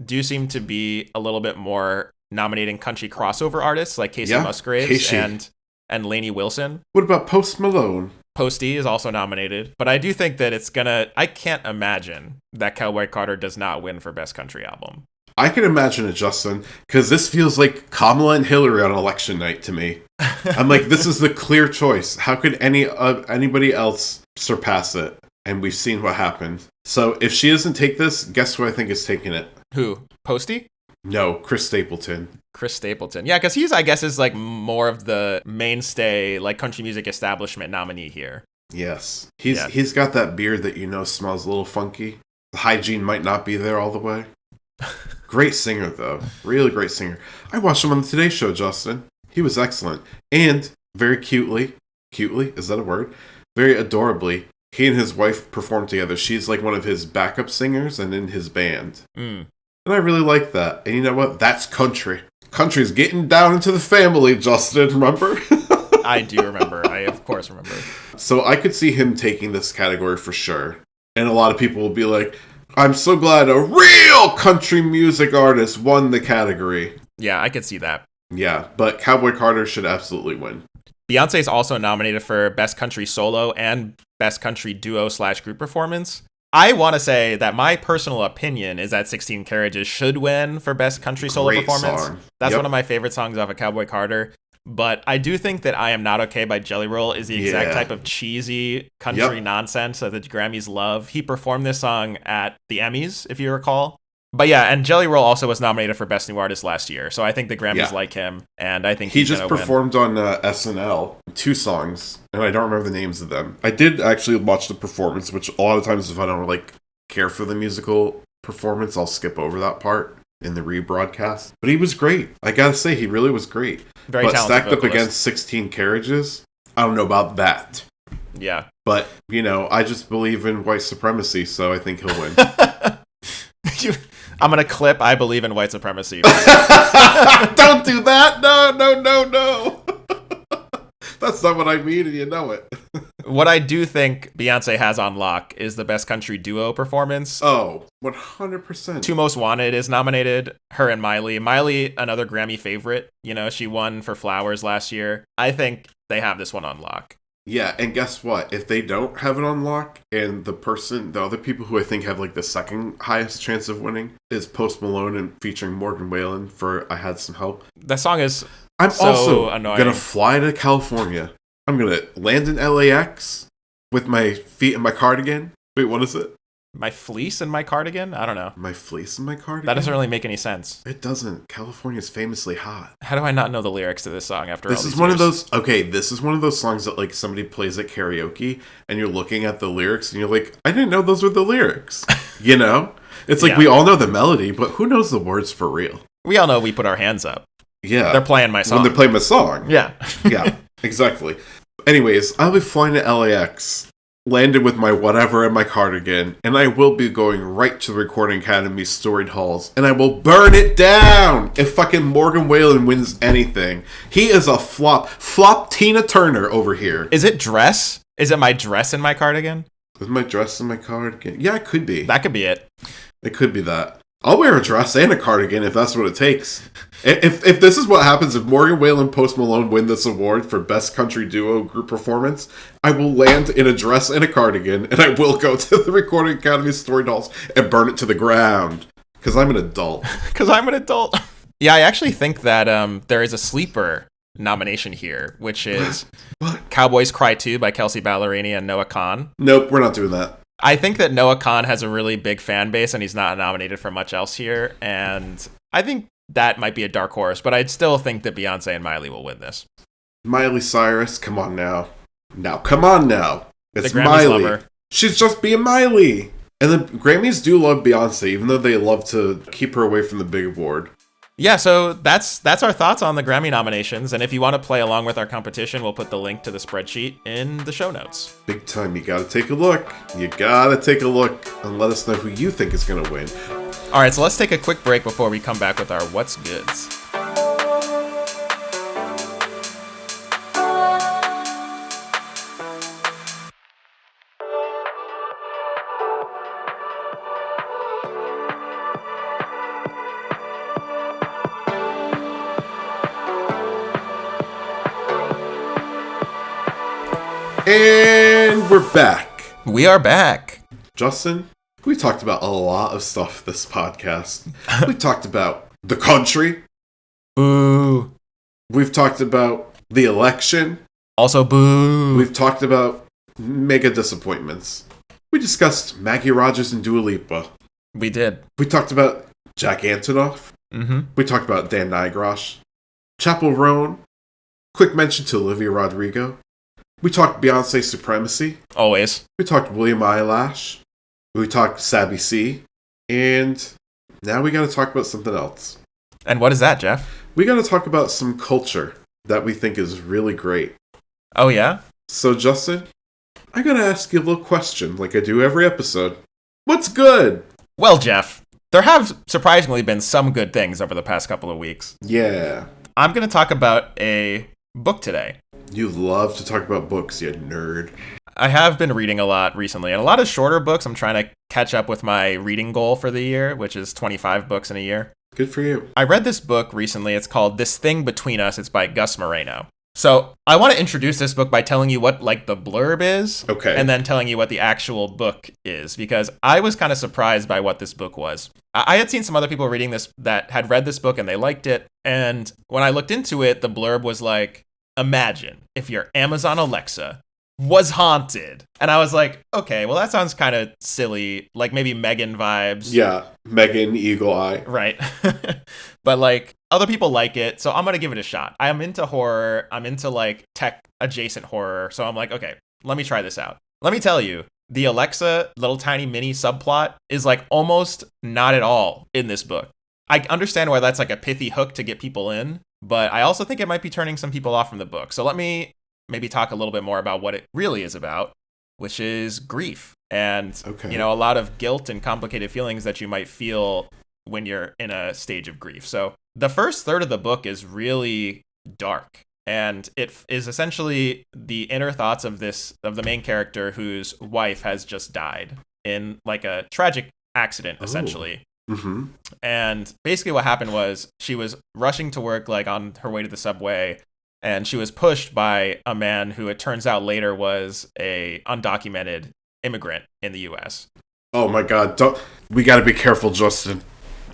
do seem to be a little bit more nominating country crossover artists like Casey Musgraves and Lainey Wilson. What about Post Malone? Posty is also nominated, but I do think that I can't imagine that Cowboy Carter does not win for Best Country Album. I can imagine it, Justin, because this feels like Kamala and Hillary on election night to me. I'm like, this is the clear choice. How could anybody else surpass it? And we've seen what happened. So if she doesn't take this, guess who I think is taking it? Who? Posty? No, Chris Stapleton. Chris Stapleton. Yeah, because he's, I guess, is like more of the mainstay, like country music establishment nominee here. Yes. He's got that beard that smells a little funky. The hygiene might not be there all the way. Great singer, though. Really great singer. I watched him on the Today Show, Justin. He was excellent. And very cutely, is that a word? Very adorably, he and his wife performed together. She's like one of his backup singers and in his band. And I really like that. And you know what? That's country. Country's getting down into the family, Justin, remember? I do remember. I, of course, remember. So I could see him taking this category for sure. And a lot of people will be like, I'm so glad a real country music artist won the category. Yeah, I could see that. Yeah, but Cowboy Carter should absolutely win. Beyonce is also nominated for Best Country Solo and Best Country Duo/Group Performance. I want to say that my personal opinion is that 16 Carriages should win for Best Country Solo Performance. Song. That's one of my favorite songs off of Cowboy Carter. But I do think that I Am Not Okay by Jelly Roll is the exact type of cheesy country nonsense that the Grammys love. He performed this song at the Emmys, if you recall. But yeah, and Jelly Roll also was nominated for Best New Artist last year. So I think the Grammys like him, and I think he just performed on SNL 2 songs, and I don't remember the names of them. I did actually watch the performance, which a lot of times if I don't like care for the musical performance, I'll skip over that part in the rebroadcast. But he was great. I gotta say, he really was great. Very but talented stacked vocalist. up against 16 Carriages, I don't know about that. Yeah. But, I just believe in white supremacy, so I think he'll win. I'm going to clip I believe in white supremacy. Don't do that. No. That's not what I mean, and you know it. What I do think Beyonce has on lock is the Best Country Duo Performance. Oh, 100%. Two Most Wanted is nominated, her and Miley. Miley, another Grammy favorite. She won for Flowers last year. I think they have this one on lock. Yeah, and guess what? If they don't have it on lock, and the other people who I think have like the second highest chance of winning is Post Malone and featuring Morgan Wallen for I Had Some Help. That song is I'm so also annoying. Gonna fly to California. I'm gonna land in LAX with my feet in my cardigan. Wait, what is it? My fleece and my cardigan? I don't know. My fleece and my cardigan? That doesn't really make any sense. It doesn't. California's famously hot. How do I not know the lyrics to this song after this all these is one years? of those. Okay, this is one of those songs that like somebody plays at karaoke, and you're looking at the lyrics, and you're like, I didn't know those were the lyrics. It's like we all know the melody, but who knows the words for real? We all know We Put Our Hands Up. Yeah, they're playing my song. When they're playing my song. Yeah, yeah, exactly. Anyways, I'll be flying to LAX. Landed with my whatever and my cardigan, and I will be going right to the Recording Academy's storied halls, and I will burn it down if fucking Morgan Wallen wins anything. He is a flop. Flop Tina Turner over here. Is it dress? Is it my dress and my cardigan? Is my dress and my cardigan? Yeah, it could be. That could be it. It could be that. I'll wear a dress and a cardigan if that's what it takes. If this is what happens, if Morgan Wallen and Post Malone win this award for Best Country Duo Group Performance, I will land in a dress and a cardigan, and I will go to the Recording Academy Story Dolls and burn it to the ground. Because I'm an adult. Yeah, I actually think that there is a sleeper nomination here, which is Cowboys Cry 2 by Kelsey Ballerini and Noah Kahan. Nope, we're not doing that. I think that Noah Kahan has a really big fan base and he's not nominated for much else here. And I think that might be a dark horse, but I'd still think that Beyonce and Miley will win this. Miley Cyrus, come on now. Come on now. It's the Grammys Miley. love her. She's just being Miley. And the Grammys do love Beyonce, even though they love to keep her away from the big award. Yeah, so that's our thoughts on the Grammy nominations. And if you want to play along with our competition, we'll put the link to the spreadsheet in the show notes. Big time. You gotta take a look. And let us know who you think is gonna win. All right, so let's take a quick break before we come back with our What's Goods. And we're back. We are back. Justin, we talked about a lot of stuff this podcast. We talked about the country. Boo. We've talked about the election. Also boo. We've talked about mega disappointments. We discussed Maggie Rogers and Dua Lipa. We did. We talked about Jack Antonoff. Mm-hmm. We talked about Dan Nygrosh. Chappell Roan. Quick mention to Olivia Rodrigo. We talked Beyonce Supremacy. Always. We talked William Eyelash. We talked Sabby C. And now we got to talk about something else. And what is that, Geoff? We got to talk about some culture that we think is really great. Oh, yeah? So, Justin, I got to ask you a little question like I do every episode. What's good? Well, Geoff, there have surprisingly been some good things over the past couple of weeks. Yeah. I'm going to talk about a book today. You love to talk about books, you nerd. I have been reading a lot recently, and a lot of shorter books. I'm trying to catch up with my reading goal for the year, which is 25 books in a year. Good for you. I read this book recently. It's called This Thing Between Us. It's by Gus Moreno. So I want to introduce this book by telling you what the blurb is. Okay. And then telling you what the actual book is, because I was kind of surprised by what this book was. I had seen some other people reading this that had read this book and they liked it. And when I looked into it, the blurb was like, imagine if your Amazon Alexa was haunted. And I was like, okay, well, that sounds kind of silly, like maybe Megan vibes. Yeah, Megan, Eagle Eye. Right. But other people like it, so I'm going to give it a shot. I'm into horror. I'm into tech adjacent horror. So I'm like, okay, let me try this out. Let me tell you, the Alexa little tiny mini subplot is almost not at all in this book. I understand why that's a pithy hook to get people in, but I also think it might be turning some people off from the book. So let me maybe talk a little bit more about what it really is about, which is grief. And, a lot of guilt and complicated feelings that you might feel when you're in a stage of grief. So the first third of the book is really dark. And it is essentially the inner thoughts of the main character whose wife has just died in a tragic accident, essentially. Mm-hmm. And basically what happened was she was rushing to work on her way to the subway, and she was pushed by a man who it turns out later was a undocumented immigrant in the US. Oh my god, we got to be careful, Justin.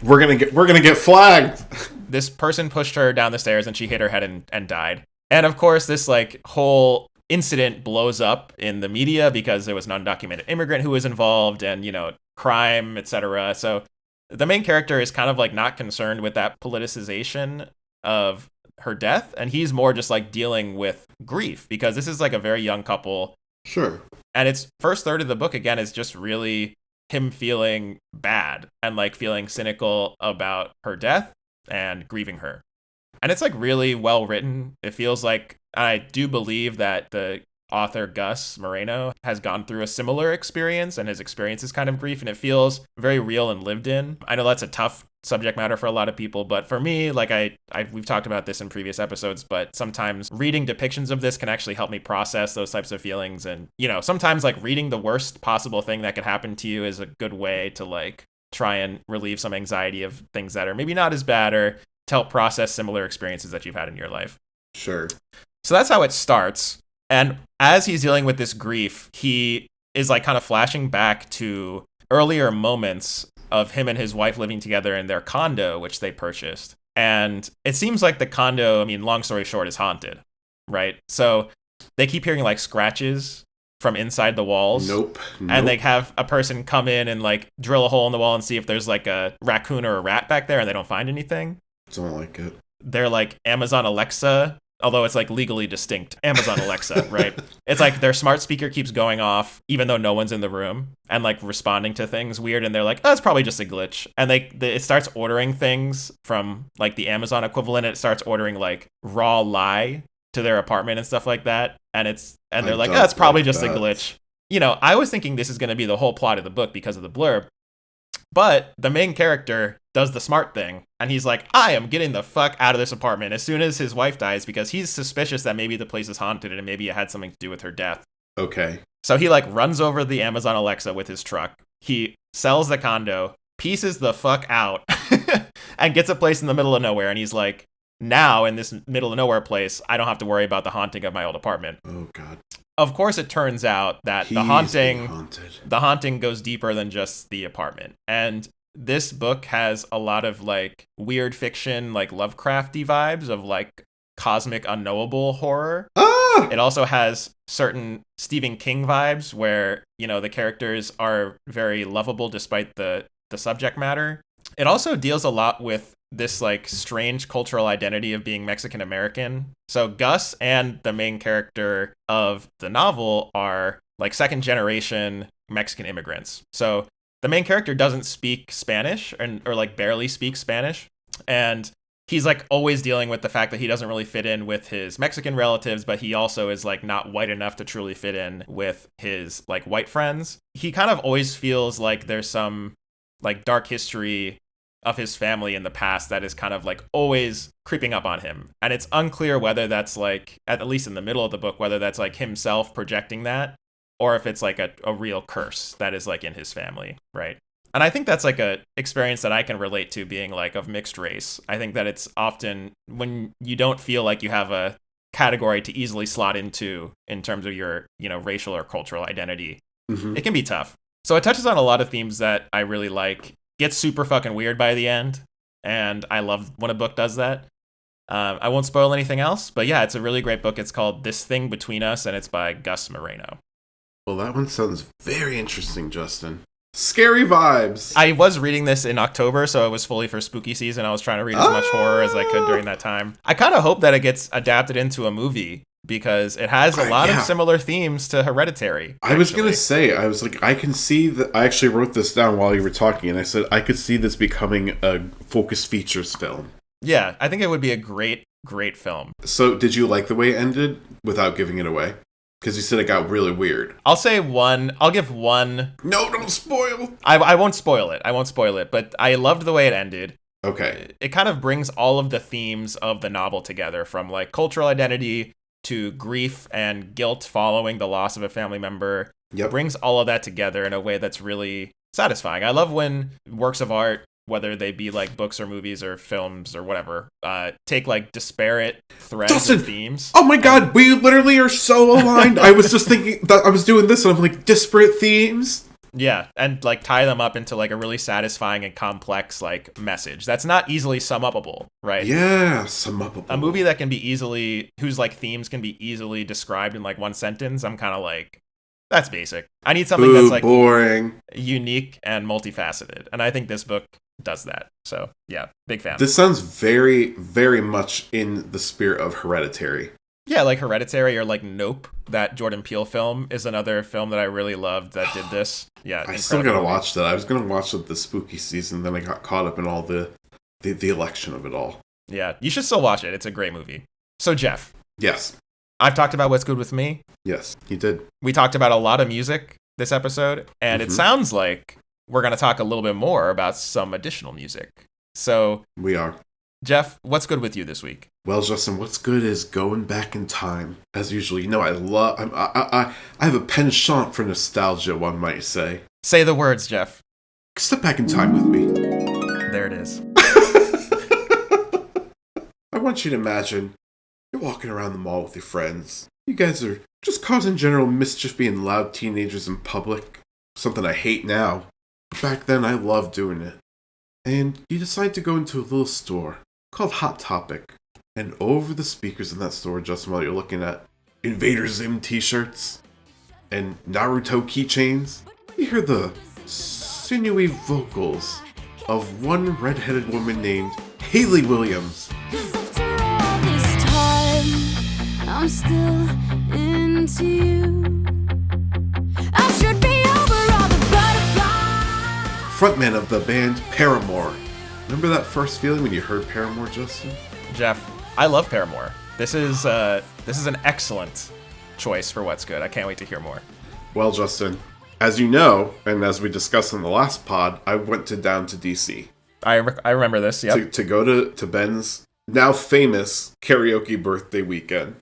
We're going to get flagged. This person pushed her down the stairs and she hit her head and died. And of course this whole incident blows up in the media because there was an undocumented immigrant who was involved and crime, etc. So the main character is kind of not concerned with that politicization of her death, and he's more just dealing with grief because this is a very young couple. Sure. And its first third of the book again is just really him feeling bad and feeling cynical about her death and grieving her. And it's really well written. It feels I do believe that the author Gus Moreno has gone through a similar experience, and his experience is kind of grief, and it feels very real and lived in. I know that's a tough subject matter for a lot of people, but for me, we've talked about this in previous episodes, but sometimes reading depictions of this can actually help me process those types of feelings. And sometimes reading the worst possible thing that could happen to you is a good way to try and relieve some anxiety of things that are maybe not as bad, or to help process similar experiences that you've had in your life. Sure. So that's how it starts. And as he's dealing with this grief, he is like kind of flashing back to earlier moments of him and his wife living together in their condo, which they purchased. And it seems like the condo, I mean, long story short, is haunted, right? So they keep hearing like scratches from inside the walls. Nope. And they have a person come in and like drill a hole in the wall and see if there's like a raccoon or a rat back there, and they don't find anything. Don't like it. They're like Amazon Alexa, although it's like legally distinct. Amazon Alexa, right? It's like their smart speaker keeps going off even though no one's in the room, and like responding to things weird, and they're like, oh, it's probably just a glitch. And it starts ordering things from like the Amazon equivalent. It starts ordering like raw lye to their apartment and stuff like that. And they're like, oh, it's probably just a glitch. You know, I was thinking this is going to be the whole plot of the book because of the blurb. But the main character does the smart thing, and he's like, I am getting the fuck out of this apartment as soon as his wife dies, because he's suspicious that maybe the place is haunted and maybe it had something to do with her death. Okay. So he like runs over the Amazon Alexa with his truck. He sells the condo, pieces the fuck out, and gets a place in the middle of nowhere. And he's like, now in this middle of nowhere place, I don't have to worry about the haunting of my old apartment. Oh, God. Of course, it turns out that the haunting goes deeper than just the apartment. And this book has a lot of like weird fiction, like Lovecrafty vibes of like cosmic unknowable horror. Ah! It also has certain Stephen King vibes where, you know, the characters are very lovable despite the subject matter. It also deals a lot with this like strange cultural identity of being Mexican American. So Gus and the main character of the novel are like second generation Mexican immigrants. So the main character doesn't speak Spanish or like barely speaks Spanish. And he's like always dealing with the fact that he doesn't really fit in with his Mexican relatives, but he also is like not white enough to truly fit in with his like white friends. He kind of always feels like there's some like dark history of his family in the past that is kind of like always creeping up on him. And it's unclear whether that's like, at least in the middle of the book, whether that's like himself projecting that, or if it's like a real curse that is like in his family, right? And I think that's like a experience that I can relate to, being like of mixed race. I think that it's often when you don't feel like you have a category to easily slot into in terms of your, you know, racial or cultural identity, it can be tough. So it touches on a lot of themes that I really like. Gets super fucking weird by the end, and I love when a book does that. I won't spoil anything else, but yeah, it's a really great book. It's called This Thing Between Us, and it's by Gus Moreno. Well, that one sounds very interesting, Justin. Scary vibes. I was reading this in October, so it was fully for spooky season. I was trying to read as much horror as I could during that time. I kind of hope that it gets adapted into a movie, because it has a lot of similar themes to Hereditary. Actually. I was going to say, I was like, I can see that. I actually wrote this down while you were talking, and I said, I could see this becoming a Focus Features film. Yeah, I think it would be a great, great film. So, did you like the way it ended without giving it away? Because you said it got really weird. I'll give one. No, don't spoil. I won't spoil it, but I loved the way it ended. Okay. It kind of brings all of the themes of the novel together, from like cultural identity to grief and guilt following the loss of a family member. Yep. Brings all of that together in a way that's really satisfying. I love when works of art, whether they be like books or movies or films or whatever, take like disparate threads and themes. Oh my God, we literally are so aligned. I was just thinking that I was doing this and I'm like, disparate themes? Yeah, and like tie them up into like a really satisfying and complex like message that's not easily sum-upable, right? Yeah, sum-upable. A movie that can be easily, whose like themes can be easily described in like one sentence, I'm kind of like, that's basic. I need something that's like boring, unique and multifaceted, and I think this book does that. So yeah, big fan. This sounds very, very much in the spirit of Hereditary. Yeah, like Hereditary or like Nope, that Jordan Peele film is another film that I really loved that did this. Yeah, I still gotta watch that. I was gonna watch the spooky season, then I got caught up in all the election of it all. Yeah, you should still watch it. It's a great movie. So Geoff. Yes. I've talked about what's good with me. Yes, you did. We talked about a lot of music this episode, and it sounds like we're gonna talk a little bit more about some additional music. So we are. Geoff, what's good with you this week? Well, Justin, what's good is going back in time. As usual, you know, I have a penchant for nostalgia, one might say. Say the words, Geoff. Step back in time with me. There it is. I want you to imagine you're walking around the mall with your friends. You guys are just causing general mischief, being loud teenagers in public. Something I hate now. But back then, I loved doing it. And you decide to go into a little store called Hot Topic. And over the speakers in that store, Justin, while you're looking at Invader Zim t-shirts and Naruto keychains, you hear the sinewy vocals of one redheaded woman named Hayley Williams. I'm still into you. I should be over all the butterflies. Frontman of the band Paramore. Remember that first feeling when you heard Paramore, Justin? Geoff, I love Paramore. This is an excellent choice for What's Good. I can't wait to hear more. Well, Justin, as you know, and as we discussed in the last pod, I went down to DC. I remember this, yep. To go to Ben's now famous karaoke birthday weekend.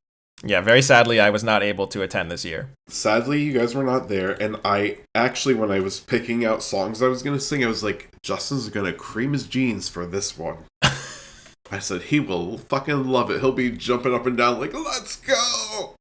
Yeah, very sadly, I was not able to attend this year. Sadly, you guys were not there, and I actually, when I was picking out songs I was going to sing, I was like, Justin's going to cream his jeans for this one. I said, he will fucking love it. He'll be jumping up and down like, let's go!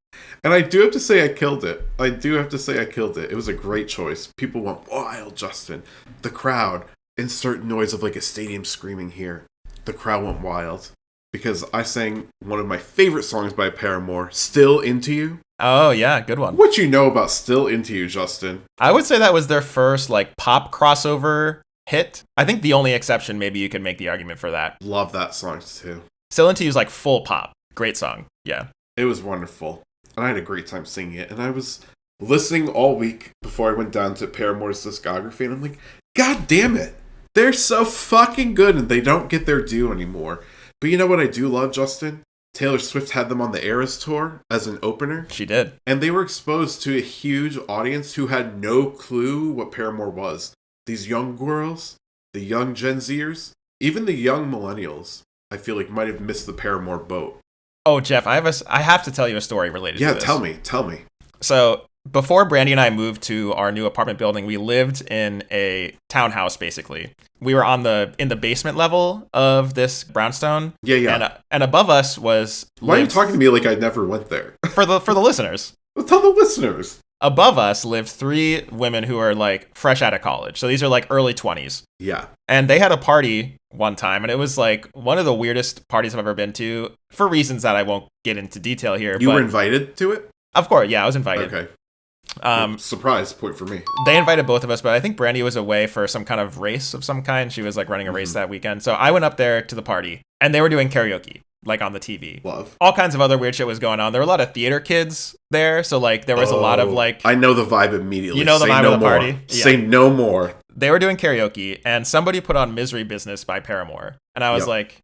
And I do have to say I killed it. It was a great choice. People went wild, Justin. The crowd, insert noise of like a stadium screaming here. The crowd went wild. Because I sang one of my favorite songs by Paramore, Still Into You. Oh, yeah, good one. What you know about Still Into You, Justin? I would say that was their first, like, pop crossover hit. I think the only exception, maybe you could make the argument for that. Love that song, too. Still Into You is, like, full pop. Great song, yeah. It was wonderful. And I had a great time singing it. And I was listening all week before I went down to Paramore's discography, and I'm like, God damn it. They're so fucking good, and they don't get their due anymore. But you know what I do love, Justin? Taylor Swift had them on the Eras Tour as an opener. She did. And they were exposed to a huge audience who had no clue what Paramore was. These young girls, the young Gen Zers, even the young millennials, I feel like might have missed the Paramore boat. Oh, Geoff, I have to tell you a story related to this. Yeah, tell me. So, before Brandy and I moved to our new apartment building, we lived in a townhouse, basically. We were in the basement level of this brownstone. Yeah. And above us was... Why are you talking to me like I never went there? For the listeners. Well, tell the listeners. Above us lived 3 women who are, like, fresh out of college. So these are, like, early 20s. Yeah. And they had a party one time, and it was, like, one of the weirdest parties I've ever been to, for reasons that I won't get into detail here. You were invited to it? Of course, yeah, I was invited. Okay. Surprise point for me. They invited both of us, but I think Brandy was away for some kind of race of some kind. She was like running a race that weekend. So I went up there to the party, and they were doing karaoke, like on the TV. Love. All kinds of other weird shit was going on. There were a lot of theater kids there, so like there was a lot of like... I know the vibe immediately. You know the vibe of the party? Yeah. Say no more. They were doing karaoke, and somebody put on Misery Business by Paramore. And I was like,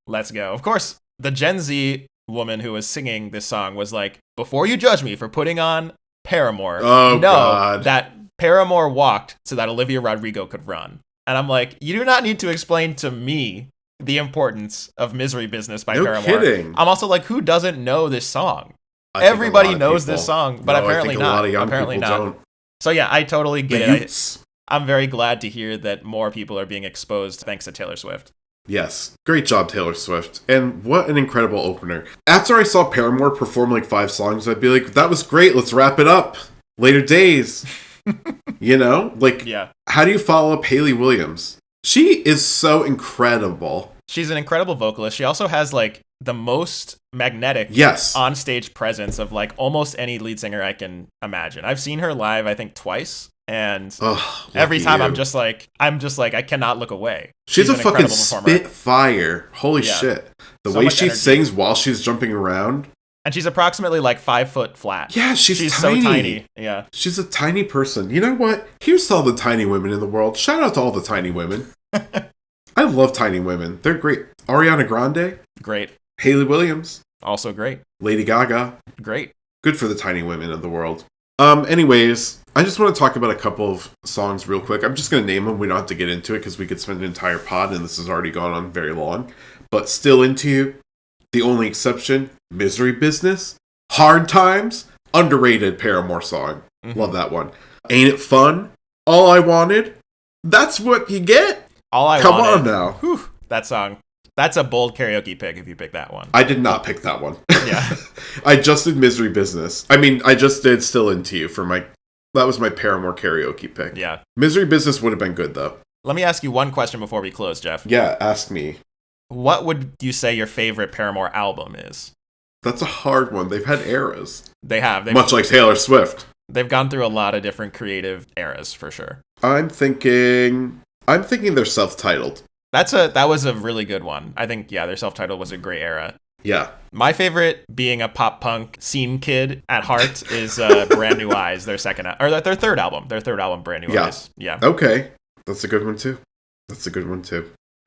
let's go. Of course, the Gen Z woman who was singing this song was like, before you judge me for putting on Paramore, God. That Paramore walked so that Olivia Rodrigo could run. And I'm like, you do not need to explain to me the importance of Misery Business by Paramore. No kidding. I'm also like, who doesn't know this song? Everybody knows this song, but apparently not. Apparently not. Don't. So yeah, I totally get it. I'm very glad to hear that more people are being exposed thanks to Taylor Swift. Yes. Great job, Taylor Swift. And what an incredible opener. After I saw Paramore perform like 5 songs, I'd be like, that was great. Let's wrap it up. Later days. You know? Like, How do you follow up Hayley Williams? She is so incredible. She's an incredible vocalist. She also has, like, the most magnetic on-stage presence of, like, almost any lead singer I can imagine. I've seen her live, I think, twice. And every time I'm just like, I cannot look away. She's a fucking spitfire. Holy shit. The way she sings while she's jumping around. And she's approximately like 5 foot flat. Yeah, she's tiny. So tiny. Yeah. She's a tiny person. You know what? Here's to all the tiny women in the world. Shout out to all the tiny women. I love tiny women. They're great. Ariana Grande. Great. Hayley Williams. Also great. Lady Gaga. Great. Good for the tiny women of the world. Anyways, I just want to talk about a couple of songs real quick. I'm just going to name them. We don't have to get into it because we could spend an entire pod and this has already gone on very long. But Still Into You, The Only Exception, Misery Business, Hard Times, underrated Paramore song. Mm-hmm. Love that one. Ain't It Fun, All I Wanted, That's what you get? All I Come wanted. on now. Whew, that song. That's a bold karaoke pick if you pick that one. I did not pick that one. Yeah. I just did Misery Business. I mean, I just did Still Into You for my... That was my Paramore karaoke pick. Yeah. Misery Business would have been good, though. Let me ask you one question before we close, Geoff. Yeah, ask me. What would you say your favorite Paramore album is? That's a hard one. They've had eras. They have. Much like Taylor Swift. They've gone through a lot of different creative eras, for sure. I'm thinking they're self-titled. That was a really good one. I think, yeah, their self-titled was a great era. Yeah. My favorite, being a pop punk scene kid at heart, is Brand New Eyes, their third album. Their third album, Brand New Eyes. Yeah. Okay. That's a good one, too.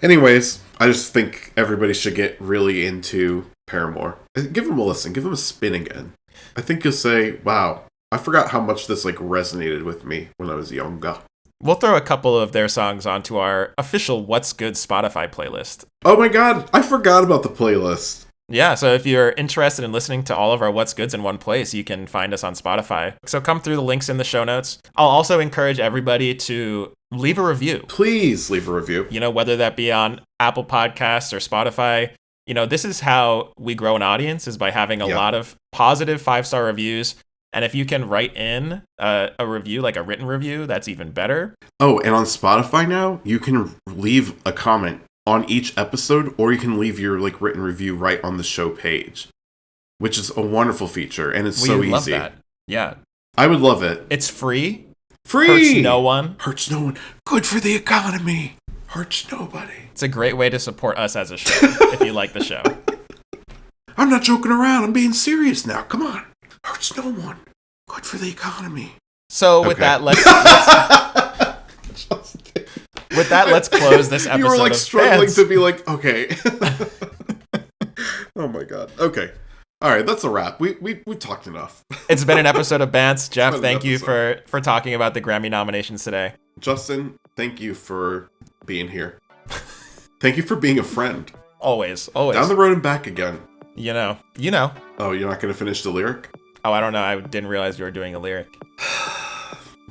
Anyways, I just think everybody should get really into Paramore. Give them a listen. Give them a spin again. I think you'll say, wow, I forgot how much this resonated with me when I was younger. We'll throw a couple of their songs onto our official What's Good Spotify playlist. Oh my god, I forgot about the playlist. Yeah, so if you're interested in listening to all of our What's Goods in one place, you can find us on Spotify. So come through the links in the show notes. I'll also encourage everybody to leave a review. Please leave a review. Whether that be on Apple Podcasts or Spotify. This is how we grow an audience, is by having a lot of positive 5-star reviews. And if you can write in a review, like a written review, that's even better. Oh, and on Spotify now, you can leave a comment on each episode, or you can leave your written review right on the show page, which is a wonderful feature, and it's so easy. Love that. Yeah. I would love it. It's free. Free! Hurts no one. Hurts no one. Good for the economy. Hurts nobody. It's a great way to support us as a show, if you like the show. I'm not joking around. I'm being serious now. Come on. Hurts no one. Good for the economy. So with that, let's close this episode. You were of struggling Bands. to be okay. Oh my god. Okay. All right, that's a wrap. We talked enough. It's been an episode of Bants. Geoff, thank you for talking about the Grammy nominations today. Justin, thank you for being here. Thank you for being a friend. Always. Down the road and back again. You know. Oh, you're not going to finish the lyric? Oh, I don't know. I didn't realize you were doing a lyric.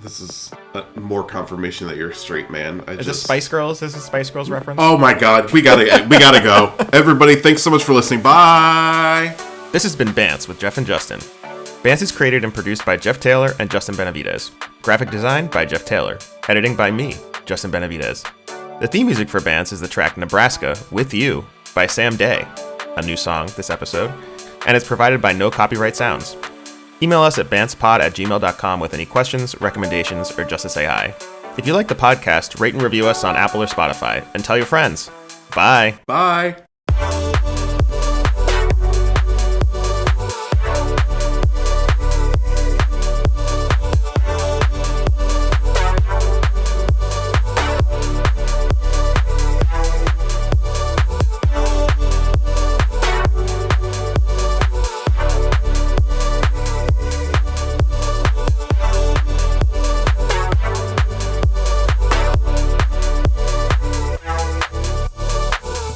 This is more confirmation that you're a straight man. Is this Spice Girls? Is this a Spice Girls reference? Oh my god, we gotta go. Everybody, thanks so much for listening. Bye! This has been Bants with Geoff and Justin. Bants is created and produced by Jeff Taylor and Justin Benavidez. Graphic design by Jeff Taylor. Editing by me, Justin Benavidez. The theme music for Bants is the track Nebraska With You by Sam Day, a new song this episode, and it's provided by No Copyright Sounds. Email us at bantspod@gmail.com with any questions, recommendations, or just to say hi. If you like the podcast, rate and review us on Apple or Spotify, and tell your friends. Bye. Bye.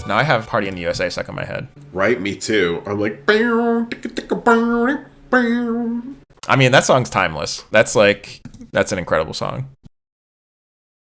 Now I have Party in the USA stuck in my head. Right, me too. I'm like... I mean, that song's timeless. That's an incredible song.